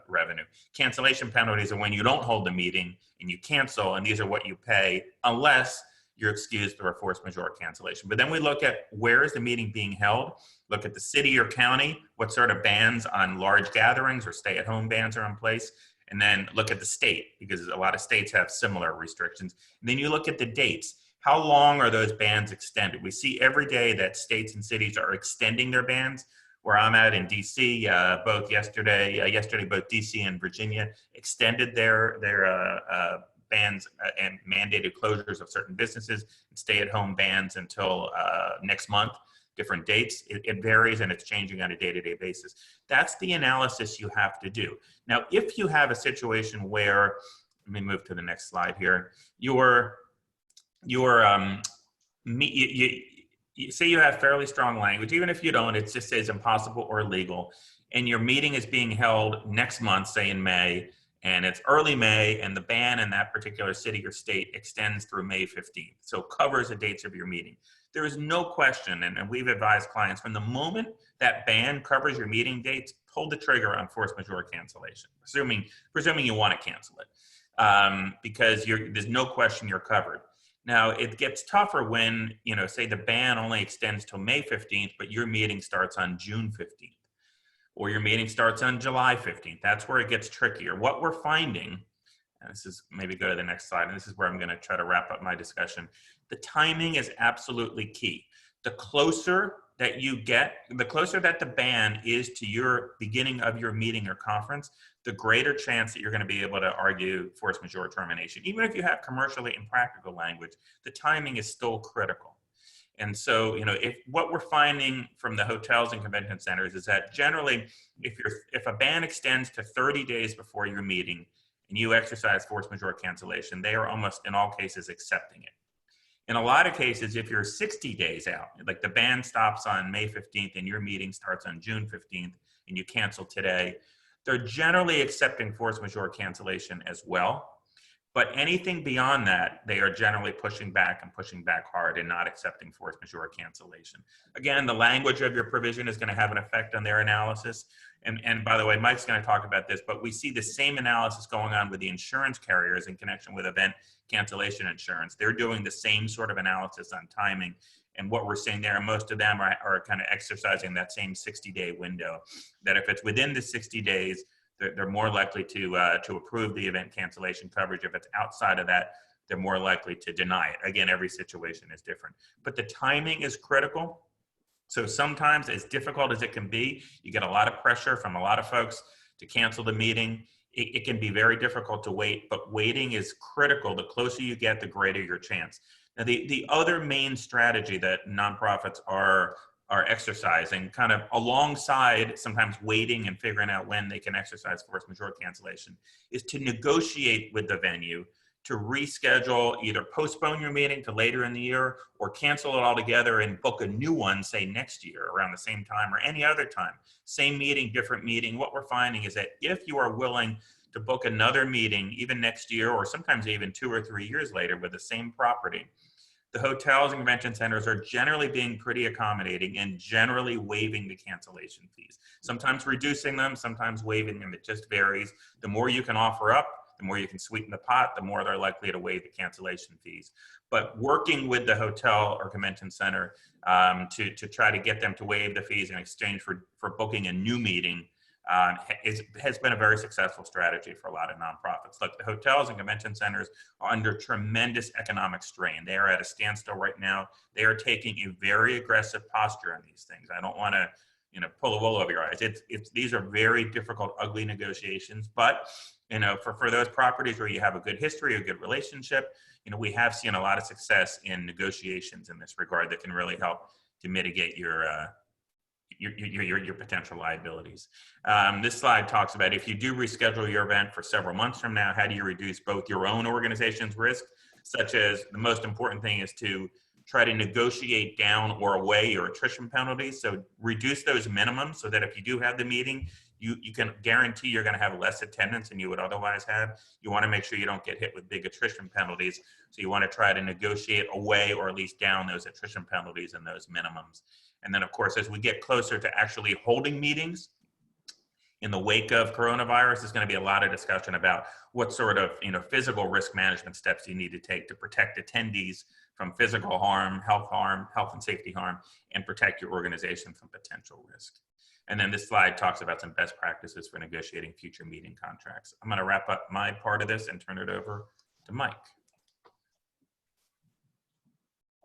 revenue. Cancellation penalties are when you don't hold the meeting and you cancel, and these are what you pay unless you're excused through a force majeure cancellation. But then we look at where is the meeting being held, look at the city or county, what sort of bans on large gatherings or stay-at-home bans are in place, and then look at the state, because a lot of states have similar restrictions. And then you look at the dates. How long are those bans extended? We see every day that states and cities are extending their bans. Where I'm at in DC, both yesterday, both DC and Virginia extended their bans and mandated closures of certain businesses and stay-at-home bans until next month, different dates. It varies and it's changing on a day-to-day basis. That's the analysis you have to do. Now, if you have a situation where, let me move to the next slide here, you say you have fairly strong language, even if you don't, it just says impossible or illegal, and your meeting is being held next month, say in May, and it's early May, and the ban in that particular city or state extends through May 15th, so covers the dates of your meeting. There is no question, and we've advised clients, from the moment that ban covers your meeting dates, pull the trigger on force majeure cancellation, presuming you want to cancel it, because there's no question you're covered. Now, it gets tougher when, say the ban only extends till May 15th, but your meeting starts on June 15th, or your meeting starts on July 15th. That's where it gets trickier. What we're finding, and this is, maybe go to the next slide, and this is where I'm going to try to wrap up my discussion. The timing is absolutely key. The closer that you get, the closer that the ban is to your beginning of your meeting or conference, the greater chance that you're going to be able to argue force majeure termination. Even if you have commercially impractical language, the timing is still critical. And so, if what we're finding from the hotels and convention centers is that generally, if a ban extends to 30 days before your meeting and you exercise force majeure cancellation, they are almost in all cases accepting it. In a lot of cases, if you're 60 days out, like the ban stops on May 15th and your meeting starts on June 15th and you cancel today, they're generally accepting force majeure cancellation as well. But anything beyond that, they are generally pushing back hard and not accepting force majeure cancellation. Again, the language of your provision is going to have an effect on their analysis. And by the way, Mike's going to talk about this, but we see the same analysis going on with the insurance carriers in connection with event cancellation insurance. They're doing the same sort of analysis on timing. And what we're seeing there, most of them are kind of exercising that same 60-day window, that if it's within the 60 days, they're more likely to approve the event cancellation coverage. If it's outside of that, they're more likely to deny it. Again, every situation is different, but the timing is critical. So sometimes, as difficult as it can be, you get a lot of pressure from a lot of folks to cancel the meeting. It can be very difficult to wait, but waiting is critical. The closer you get, the greater your chance. Now, the other main strategy that nonprofits are exercising, kind of alongside sometimes waiting and figuring out when they can exercise force majeure cancellation, is to negotiate with the venue to reschedule, either postpone your meeting to later in the year or cancel it altogether and book a new one, say next year around the same time or any other time. Same meeting, different meeting. What we're finding is that if you are willing to book another meeting, even next year or sometimes even 2 or 3 years later with the same property, the hotels and convention centers are generally being pretty accommodating and generally waiving the cancellation fees. Sometimes reducing them, sometimes waiving them. It just varies. The more you can offer up, the more you can sweeten the pot, the more they're likely to waive the cancellation fees. But working with the hotel or convention center to try to get them to waive the fees in exchange for booking a new meeting has been a very successful strategy for a lot of nonprofits. Look, the hotels and convention centers are under tremendous economic strain. They are at a standstill right now. They are taking a very aggressive posture on these things. I don't want to, pull the wool over your eyes. These are very difficult, ugly negotiations. But for those properties where you have a good history, a good relationship, we have seen a lot of success in negotiations in this regard that can really help to mitigate your your potential liabilities. This slide talks about if you do reschedule your event for several months from now, how do you reduce both your own organization's risk, such as the most important thing is to try to negotiate down or away your attrition penalties. So reduce those minimums so that if you do have the meeting, you can guarantee you're going to have less attendance than you would otherwise have. You want to make sure you don't get hit with big attrition penalties. So you want to try to negotiate away or at least down those attrition penalties and those minimums. And then of course, as we get closer to actually holding meetings, in the wake of coronavirus, there's going to be a lot of discussion about what sort of physical risk management steps you need to take to protect attendees from physical harm, health and safety harm, and protect your organization from potential risk. And then this slide talks about some best practices for negotiating future meeting contracts. I'm going to wrap up my part of this and turn it over to Mike.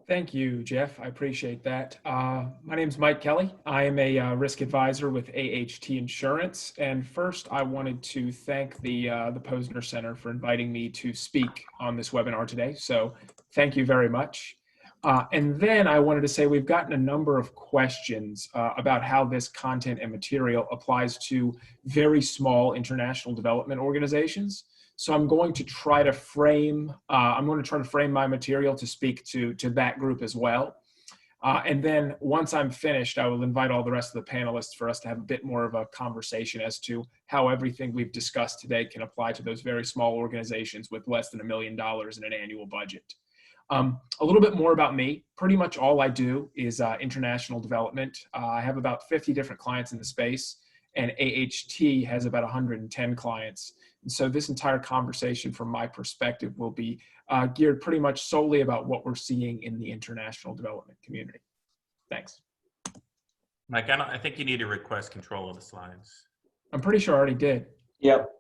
Thank you, Jeff. I appreciate that. My name is Mike Kelly. I am a risk advisor with AHT Insurance. And first, I wanted to thank the Posner Center for inviting me to speak on this webinar today. So thank you very much. And then I wanted to say we've gotten a number of questions about how this content and material applies to very small international development organizations. So I'm going to try to frame my material to speak to that group as well. And then once I'm finished, I will invite all the rest of the panelists for us to have a bit more of a conversation as to how everything we've discussed today can apply to those very small organizations with less than $1 million in an annual budget. A little bit more about me. Pretty much all I do is international development. I have about 50 different clients in the space, and AHT has about 110 clients. And so this entire conversation from my perspective will be geared pretty much solely about what we're seeing in the international development community. Thanks. Mike, I think you need to request control of the slides. I'm pretty sure I already did. Yep.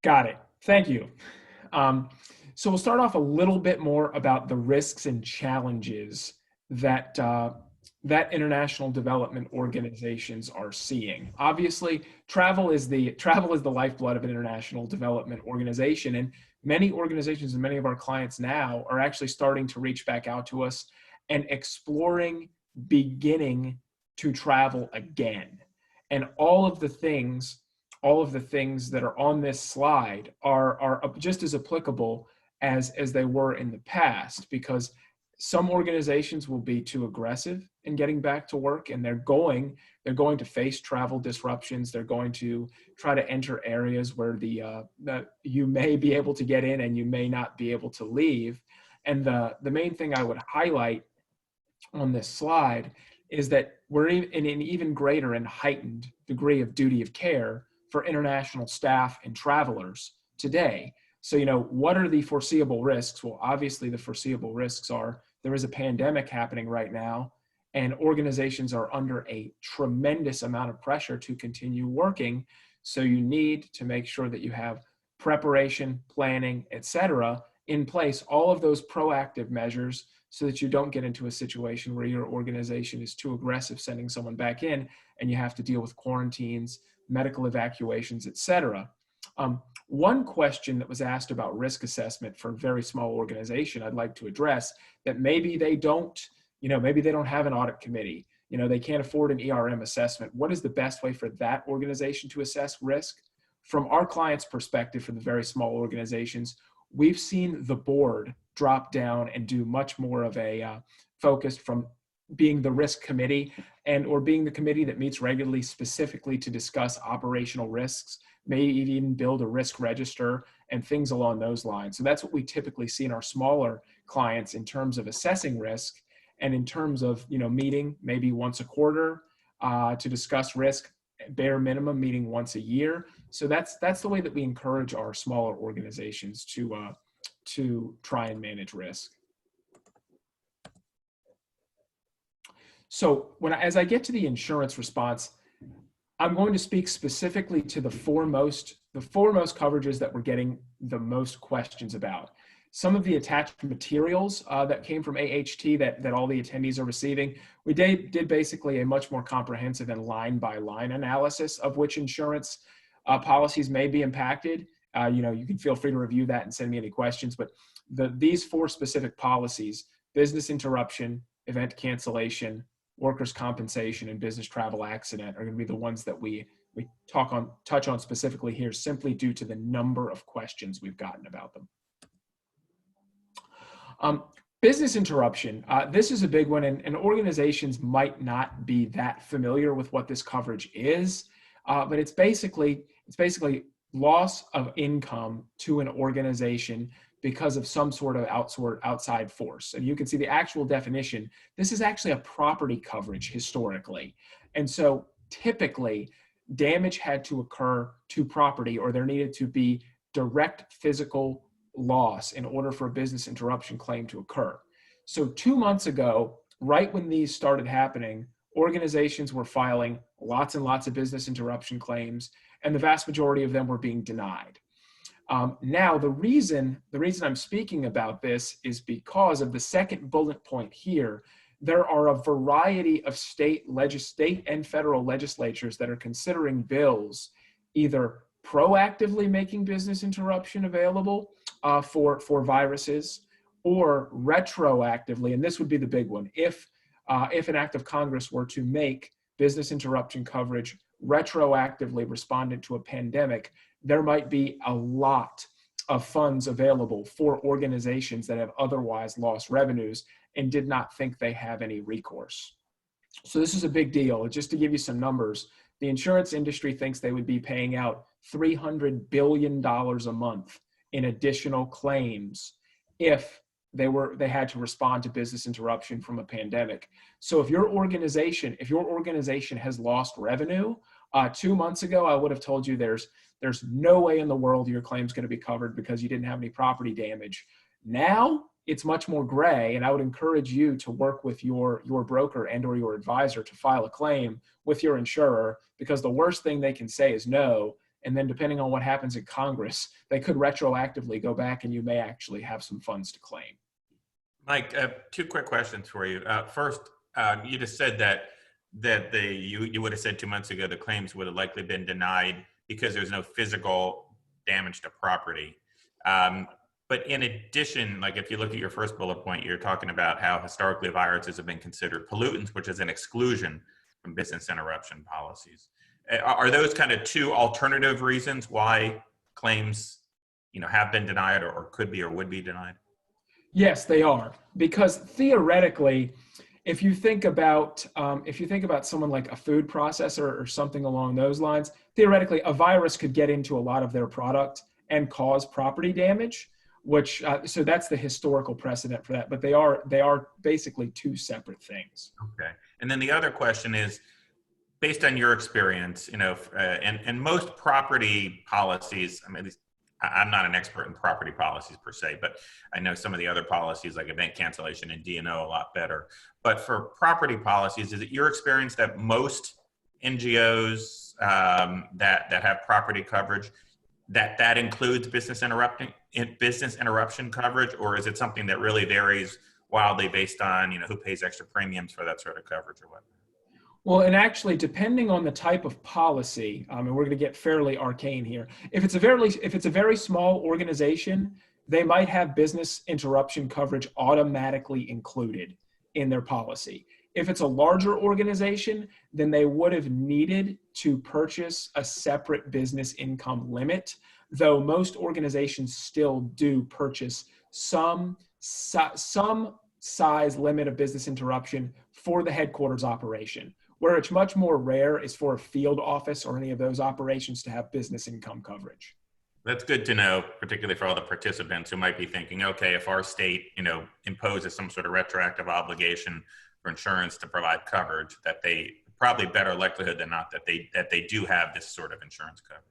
Got it. Thank you. So we'll start off a little bit more about the risks and challenges that that international development organizations are seeing. Obviously, travel is the lifeblood of an international development organization, and many organizations and many of our clients now are actually starting to reach back out to us and exploring beginning to travel again. And all of the things that are on this slide are just as applicable as they were in the past, because some organizations will be too aggressive in getting back to work, and they're going to face travel disruptions. They're going to try to enter areas where that you may be able to get in and you may not be able to leave. And the main thing I would highlight on this slide is that we're in an even greater and heightened degree of duty of care for international staff and travelers today. So, what are the foreseeable risks? Well, obviously the foreseeable risks are there is a pandemic happening right now, and organizations are under a tremendous amount of pressure to continue working. So you need to make sure that you have preparation, planning, etc. in place, all of those proactive measures, so that you don't get into a situation where your organization is too aggressive sending someone back in and you have to deal with quarantines, medical evacuations, etc. One question that was asked about risk assessment for a very small organization I'd like to address, that maybe they don't have an audit committee, they can't afford an ERM assessment. What is the best way for that organization to assess risk? From our clients' perspective, for the very small organizations, we've seen the board drop down and do much more of a focus from being the risk committee or being the committee that meets regularly specifically to discuss operational risks, maybe even build a risk register and things along those lines. So that's what we typically see in our smaller clients in terms of assessing risk, and in terms of meeting maybe once a quarter to discuss risk, bare minimum meeting once a year. So that's the way that we encourage our smaller organizations to try and manage risk. So as I get to the insurance response, I'm going to speak specifically to the foremost coverages that we're getting the most questions about. Some of the attached materials that came from AHT that all the attendees are receiving, we did basically a much more comprehensive and line-by-line analysis of which insurance policies may be impacted. You can feel free to review that and send me any questions, but these 4 specific policies, business interruption, event cancellation, workers' compensation, and business travel accident are going to be the ones that we touch on specifically here, simply due to the number of questions we've gotten about them. Business interruption, this is a big one, and organizations might not be that familiar with what this coverage is, but it's basically loss of income to an organization because of some sort of outside force. And you can see the actual definition. This is actually a property coverage historically. And so typically damage had to occur to property, or there needed to be direct physical loss in order for a business interruption claim to occur. So 2 months ago, right when these started happening, organizations were filing lots and lots of business interruption claims, and the vast majority of them were being denied. Now, the reason I'm speaking about this is because of the second bullet point here. There are a variety of state and federal legislatures that are considering bills either proactively making business interruption available for viruses, or retroactively, and this would be the big one, if an act of Congress were to make business interruption coverage retroactively respondent to a pandemic, there might be a lot of funds available for organizations that have otherwise lost revenues and did not think they have any recourse. So this is a big deal. Just to give you some numbers, the insurance industry thinks they would be paying out $300 billion a month in additional claims if they had to respond to business interruption from a pandemic. So if your organization has lost revenue, 2 months ago, I would have told you there's no way in the world your claim's going to be covered because you didn't have any property damage. Now it's much more gray, and I would encourage you to work with your broker and or your advisor to file a claim with your insurer, because the worst thing they can say is no. And then depending on what happens in Congress, they could retroactively go back and you may actually have some funds to claim. Mike, 2 quick questions for you. First, you just said that you would have said 2 months ago the claims would have likely been denied because there's no physical damage to property. But in addition, like if you look at your first bullet point, you're talking about how historically viruses have been considered pollutants, which is an exclusion from business interruption policies. Are those kind of 2 alternative reasons why claims, have been denied or could be or would be denied? Yes, they are. Because theoretically, if you think about someone like a food processor or something along those lines, theoretically a virus could get into a lot of their product and cause property damage, which so that's the historical precedent for that. But they are basically 2 separate things. Okay. And then the other question is, based on your experience, and most property policies, I mean, at least I'm not an expert in property policies per se, but I know some of the other policies like event cancellation and D&O a lot better. But for property policies, is it your experience that most NGOs that have property coverage, that includes business interruption coverage, or is it something that really varies wildly based on who pays extra premiums for that sort of coverage or what? Well, and actually, depending on the type of policy, and we're going to get fairly arcane here. If it's a very small organization, they might have business interruption coverage automatically included in their policy. If it's a larger organization, then they would have needed to purchase a separate business income limit, though most organizations still do purchase some size limit of business interruption for the headquarters operation. Where it's much more rare is for a field office or any of those operations to have business income coverage. That's good to know, particularly for all the participants who might be thinking, okay, if our state, imposes some sort of retroactive obligation for insurance to provide coverage, that they probably better likelihood than not that they do have this sort of insurance coverage.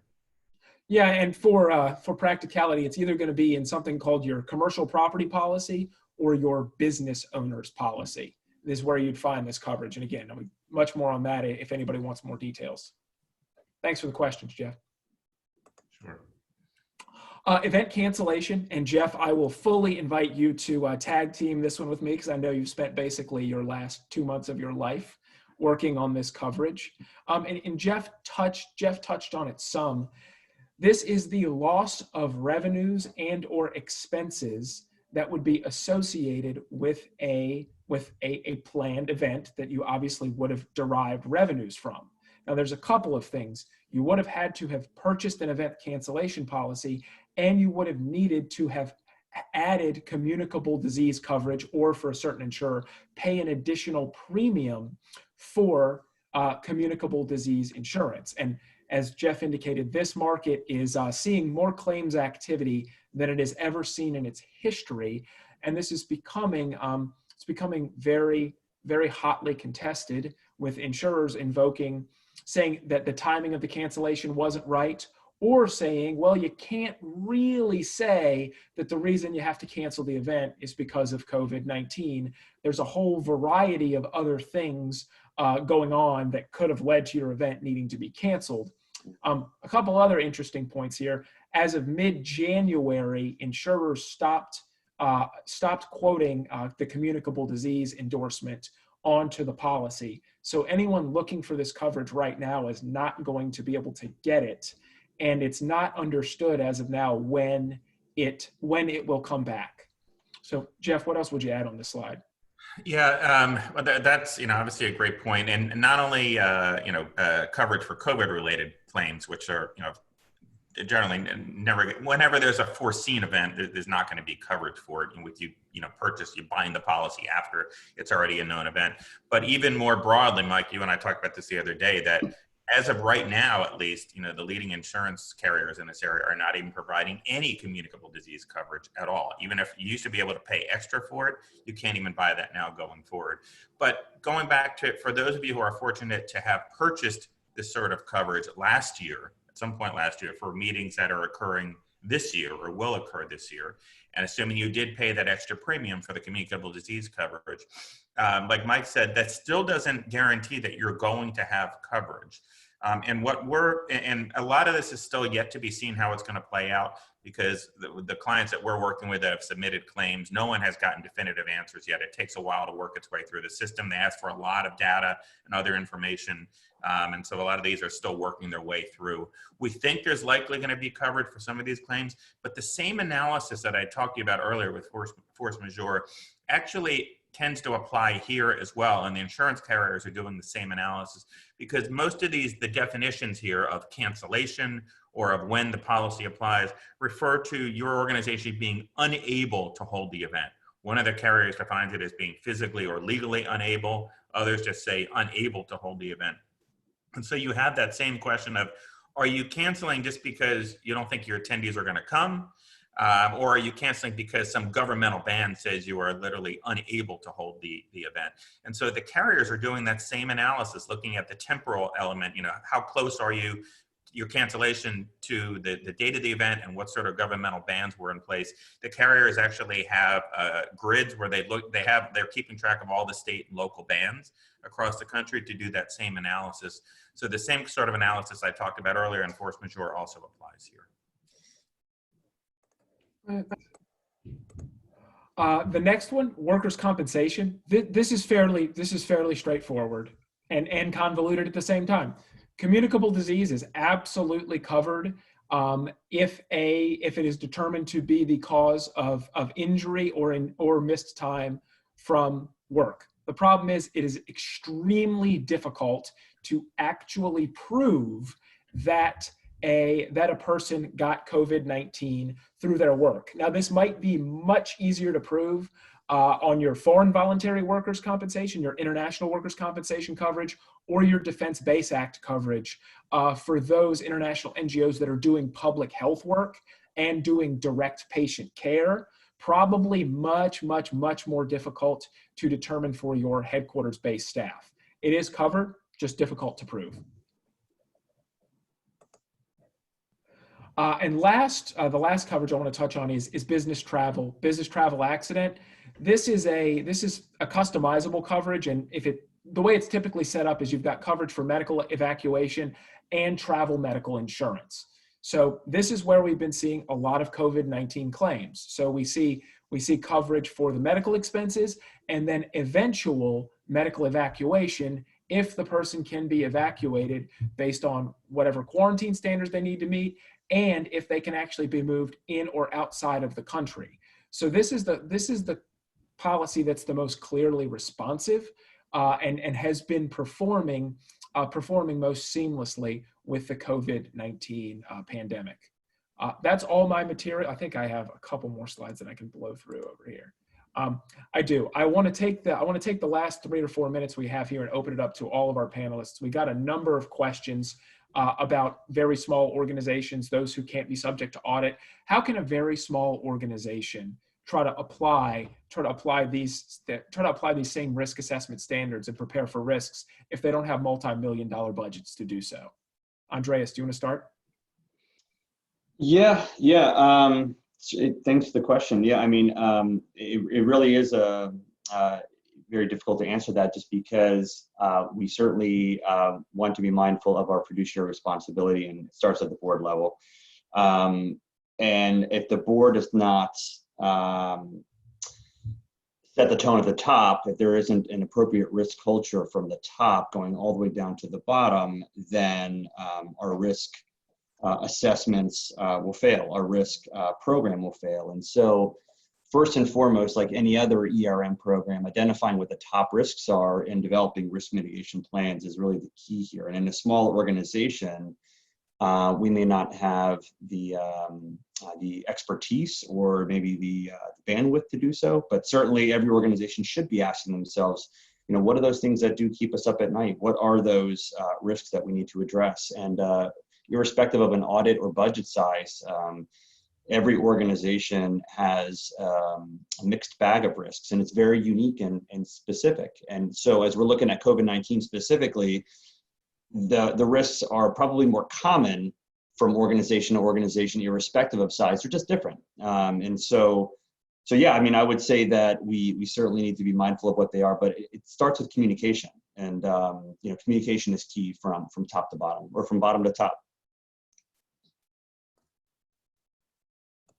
Yeah, and for practicality, it's either going to be in something called your commercial property policy or your business owner's policy. This is where you'd find this coverage. And again, much more on that if anybody wants more details. Thanks for the questions, Jeff. Sure. Event cancellation. And Jeff, I will fully invite you to tag team this one with me, because I know you've spent basically your last 2 months of your life working on this coverage. And Jeff touched on it some. This is the loss of revenues and or expenses that would be associated with a planned event that you obviously would have derived revenues from. Now, there's a couple of things. You would have had to have purchased an event cancellation policy, and you would have needed to have added communicable disease coverage, or for a certain insurer, pay an additional premium for communicable disease insurance. And as Jeff indicated, this market is seeing more claims activity than it has ever seen in its history. And this is becoming, it's becoming very, very hotly contested, with insurers saying that the timing of the cancellation wasn't right, or saying, well, you can't really say that the reason you have to cancel the event is because of COVID-19. There's a whole variety of other things going on that could have led to your event needing to be canceled. A couple other interesting points here. As of mid-January, insurers stopped quoting the communicable disease endorsement onto the policy. So anyone looking for this coverage right now is not going to be able to get it. And it's not understood as of now when it will come back. So Jeff, what else would you add on this slide? Yeah, well, that's obviously a great point, and not only coverage for COVID-related claims, which are generally never, whenever there's a foreseen event, there's not going to be coverage for it. And with you buying the policy after it's already a known event. But even more broadly, Mike, you and I talked about this the other day, that as of right now, at least, the leading insurance carriers in this area are not even providing any communicable disease coverage at all. Even if you used to be able to pay extra for it, you can't even buy that now going forward. But going back to, for those of you who are fortunate to have purchased this sort of coverage last year, at some point last year, for meetings that are occurring this year or will occur this year, and assuming you did pay that extra premium for the communicable disease coverage, like Mike said, that still doesn't guarantee that you're going to have coverage. And a lot of this is still yet to be seen how it's going to play out, because the clients that we're working with that have submitted claims, no one has gotten definitive answers yet. It takes a while to work its way through the system. They ask for a lot of data and other information. And so a lot of these are still working their way through. We think there's likely going to be coverage for some of these claims, but the same analysis that I talked to you about earlier with force majeure actually tends to apply here as well. And the insurance carriers are doing the same analysis, because most of the definitions here of cancellation or of when the policy applies refer to your organization being unable to hold the event. One of the carriers defines it as being physically or legally unable. Others just say unable to hold the event. And so you have that same question of, are you canceling just because you don't think your attendees are going to come? Or are you canceling because some governmental ban says you are literally unable to hold the event? And so the carriers are doing that same analysis, looking at the temporal element, how close are you, your cancellation, to the date of the event, and what sort of governmental bans were in place. The carriers actually have grids where they're keeping track of all the state and local bans across the country to do that same analysis. So the same sort of analysis I talked about earlier in force majeure also applies here. The next one, workers' compensation. This is fairly straightforward and convoluted at the same time. Communicable disease is absolutely covered if it is determined to be the cause of injury or missed time from work. The problem is, it is extremely difficult to actually prove that a person got COVID-19 through their work. Now, this might be much easier to prove on your foreign voluntary workers' compensation, your international workers' compensation coverage, or your Defense Base Act coverage for those international NGOs that are doing public health work and doing direct patient care. Probably much, much, much more difficult to determine for your headquarters-based staff. It is covered, just difficult to prove. And the last coverage I want to touch on is business travel accident. This is a customizable coverage, and the way it's typically set up is you've got coverage for medical evacuation and travel medical insurance. So this is where we've been seeing a lot of COVID-19 claims. So we see coverage for the medical expenses, and then eventual medical evacuation if the person can be evacuated based on whatever quarantine standards they need to meet, and if they can actually be moved in or outside of the country. So this is the policy that's the most clearly responsive and has been performing most seamlessly with the COVID-19 pandemic. That's all my material. I think I have a couple more slides that I can blow through over here. I do. I want to take the last 3 or 4 minutes we have here and open it up to all of our panelists. We got a number of questions about very small organizations, those who can't be subject to audit. How can a very small organization try to apply these same risk assessment standards and prepare for risks if they don't have multi-million-dollar budgets to do so? Andreas, do you want to start? Yeah. Thanks for the question. Yeah, I mean, it really is very difficult to answer that, just because we certainly want to be mindful of our fiduciary responsibility, and it starts at the board level. And if the board does not set the tone at the top, if there isn't an appropriate risk culture from the top going all the way down to the bottom, then our risk assessments will fail, our risk program will fail. And so first and foremost, like any other ERM program, identifying what the top risks are and developing risk mitigation plans is really the key here. And in a small organization, we may not have the expertise or maybe the bandwidth to do so, but certainly every organization should be asking themselves, what are those things that do keep us up at night? What are those risks that we need to address? And irrespective of an audit or budget size, every organization has a mixed bag of risks, and it's very unique and specific. And so as we're looking at COVID-19 specifically, the risks are probably more common from organization to organization, irrespective of size. They're just different. And so yeah, I mean, I would say that we certainly need to be mindful of what they are, but it starts with communication. And communication is key from top to bottom, or from bottom to top.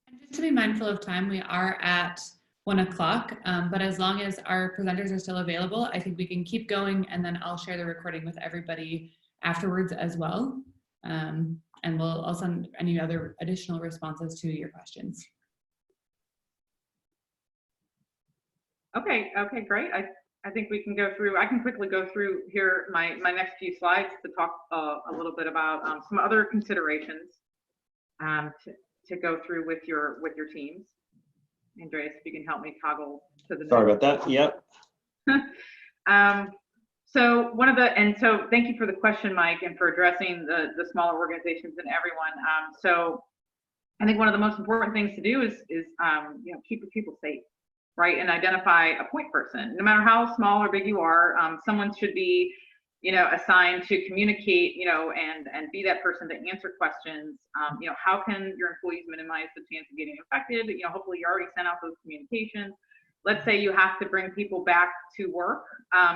And just to be mindful of time, we are at 1 o'clock, but as long as our presenters are still available, I think we can keep going, and then I'll share the recording with everybody afterwards as well. And I'll send any other additional responses to your questions. Okay, great. I think we can go through, I can quickly go through here my next few slides to talk a little bit about some other considerations to go through with your teams. Andreas, if you can help me toggle to the Sorry about that. Yep. So so thank you for the question, Mike, and for addressing the smaller organizations and everyone. So I think one of the most important things to do is keep your people safe, right? And identify a point person. No matter how small or big you are, someone should be assigned to communicate, and be that person to answer questions. How can your employees minimize the chance of getting infected? Hopefully you already sent out those communications. Let's say you have to bring people back to work.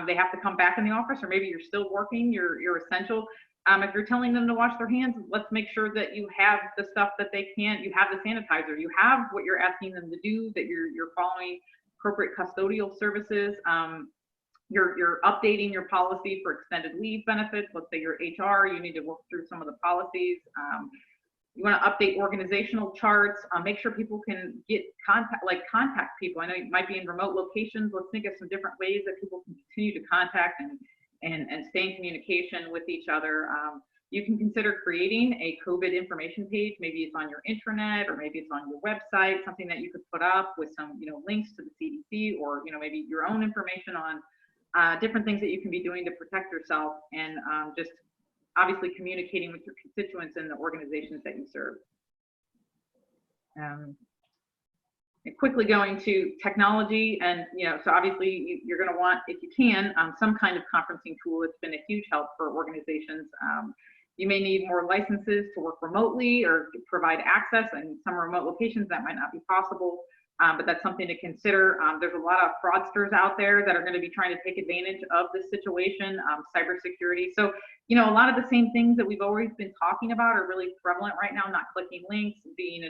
They have to come back in the office, or maybe you're still working, you're essential. If you're telling them to wash their hands, let's make sure that you have the stuff that they can't, you have the sanitizer, you have what you're asking them to do, that you're following appropriate custodial services. You're updating your policy for extended leave benefits. Let's say you're HR, you need to work through some of the policies. You want to update organizational charts. Make sure people can get contact people. I know you might be in remote locations. Let's think of some different ways that people can continue to contact and stay in communication with each other. You can consider creating a COVID information page. Maybe it's on your intranet, or maybe it's on your website, something that you could put up with some links to the CDC, or maybe your own information on different things that you can be doing to protect yourself, and just obviously communicating with your constituents and the organizations that you serve. And quickly going to technology, and so obviously you're going to want, if you can, some kind of conferencing tool. It's been a huge help for organizations. You may need more licenses to work remotely or provide access, and some remote locations that might not be possible. But that's something to consider. There's a lot of fraudsters out there that are going to be trying to take advantage of this situation, cybersecurity. So, a lot of the same things that we've always been talking about are really prevalent right now. Not clicking links, being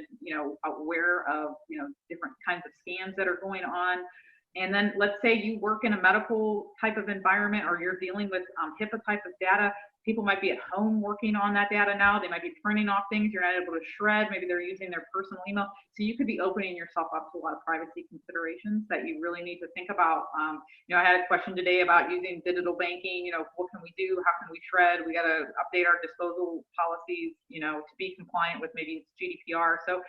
aware of different kinds of scams that are going on. And then let's say you work in a medical type of environment, or you're dealing with HIPAA type of data. People might be at home working on that data now. They might be printing off things you're not able to shred. Maybe they're using their personal email. So you could be opening yourself up to a lot of privacy considerations that you really need to think about. You know, I had a question today about using digital banking. You know, what can we do? How can we shred? We got to update our disposal policies, you know, to be compliant with maybe GDPR. So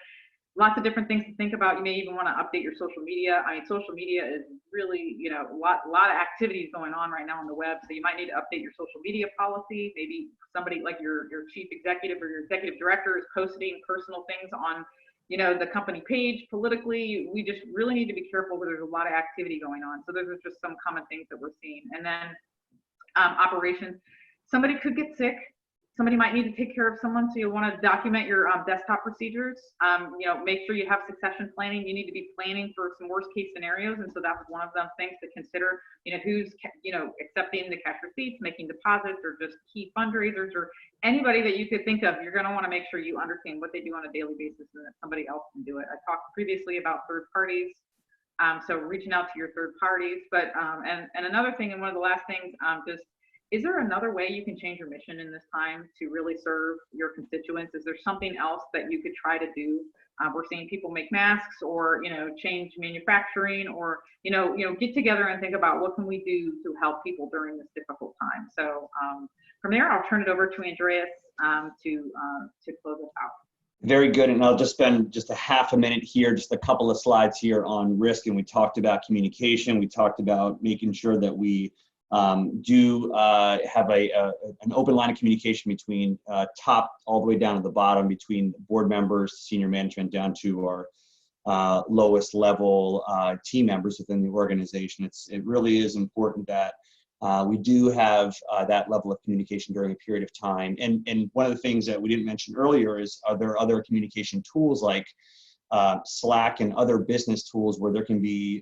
lots of different things to think about. You may even want to update your social media. I mean, social media is really, you know, a lot of activities going on right now on the web. So you might need to update your social media policy. Maybe somebody like your chief executive or your executive director is posting personal things on, you know, the company page politically. We just really need to be careful because there's a lot of activity going on. So those are just some common things that we're seeing. And then operations. Somebody could get sick. Somebody might need to take care of someone, so you'll want to document your desktop procedures. You know, make sure you have succession planning. You need to be planning for some worst case scenarios, and so that's one of them things to consider. You know, who's, you know, accepting the cash receipts, making deposits, or just key fundraisers, or anybody that you could think of. You're going to want to make sure you understand what they do on a daily basis, and that somebody else can do it. I talked previously about third parties, so reaching out to your third parties. But and another thing, and one of the last things, just is there another way you can change your mission in this time to really serve your constituents? Is there something else that you could try to do? We're seeing people make masks, or, you know, change manufacturing, or, you know, get together and think about what can we do to help people during this difficult time. So from there, I'll turn it over to Andreas to close us out. Very good, and I'll just spend just a half a minute here, just a couple of slides here on risk, and we talked about communication. We talked about making sure that we do have an open line of communication between top all the way down to the bottom, between board members, senior management, down to our lowest level team members within the organization. It really is important that we do have that level of communication during a period of time. And one of the things that we didn't mention earlier is, are there other communication tools like Slack and other business tools where there can be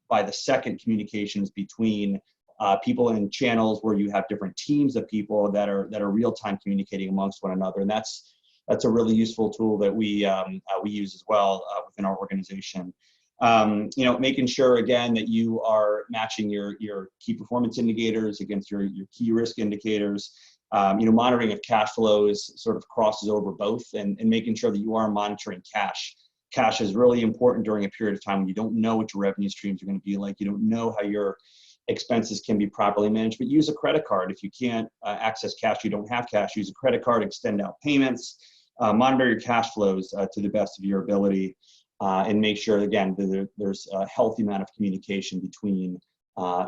by the second communications between people in channels where you have different teams of people that are real-time communicating amongst one another, and that's a really useful tool that we use as well within our organization. You know, making sure again that you are matching your key performance indicators against your key risk indicators. You know, monitoring of cash flows sort of crosses over both, and making sure that you are monitoring cash. Cash is really important during a period of time when you don't know what your revenue streams are going to be like. You don't know how your expenses can be properly managed, but use a credit card. If you can't access cash, you don't have cash, use a credit card, extend out payments, monitor your cash flows to the best of your ability, and make sure, again, that there's a healthy amount of communication between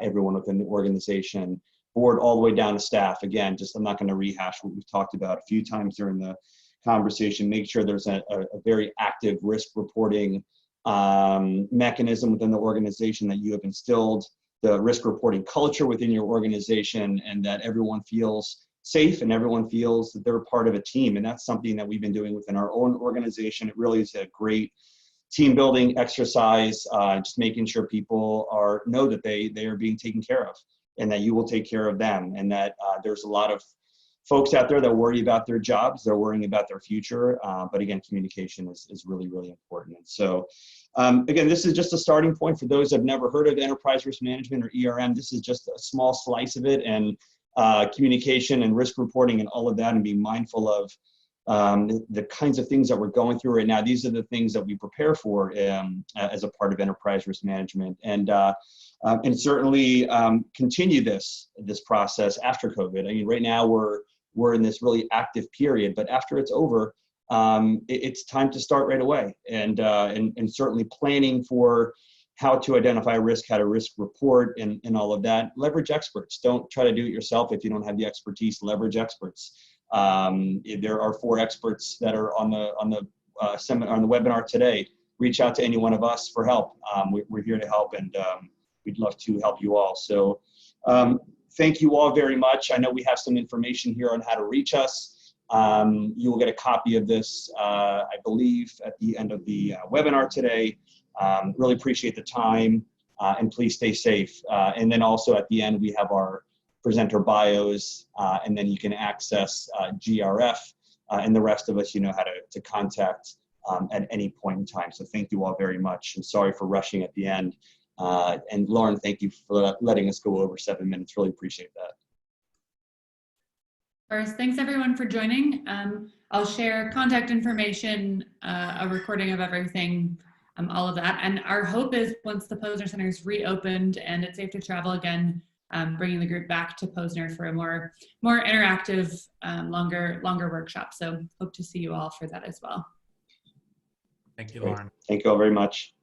everyone within the organization, board all the way down to staff. Again, just I'm not going to rehash what we've talked about a few times during the conversation. Make sure there's a very active risk reporting mechanism within the organization, that you have instilled the risk reporting culture within your organization, and that everyone feels safe and everyone feels that they're part of a team. And that's something that we've been doing within our own organization. It really is a great team building exercise, just making sure people know that they are being taken care of, and that you will take care of them. And that there's a lot of folks out there that worry about their jobs, they're worrying about their future. But again, communication is really, really important. And so again, this is just a starting point for those that have never heard of enterprise risk management, or ERM. This is just a small slice of it, and communication and risk reporting and all of that, and being mindful of the kinds of things that we're going through right now. These are the things that we prepare for as a part of enterprise risk management, and certainly continue this process after COVID. I mean, right now we're in this really active period, but after it's over, it's time to start right away, and certainly planning for how to identify risk, how to risk report, and all of that. Leverage experts. Don't try to do it yourself if you don't have the expertise. Leverage experts. There are 4 experts that are on the webinar today. Reach out to any one of us for help. We're here to help, and we'd love to help you all. So thank you all very much. I know we have some information here on how to reach us. You will get a copy of this, I believe, at the end of the webinar today. Really appreciate the time, and please stay safe. And then also at the end, we have our presenter bios, and then you can access GRF, and the rest of us, you know how to contact at any point in time. So thank you all very much, and sorry for rushing at the end. And Lauren, thank you for letting us go over 7 minutes. Really appreciate that. First, thanks everyone for joining. I'll share contact information, a recording of everything, all of that. And our hope is once the Posner Center is reopened and it's safe to travel again, bringing the group back to Posner for a more interactive, longer workshop. So hope to see you all for that as well. Thank you, Great. Lauren. Thank you all very much.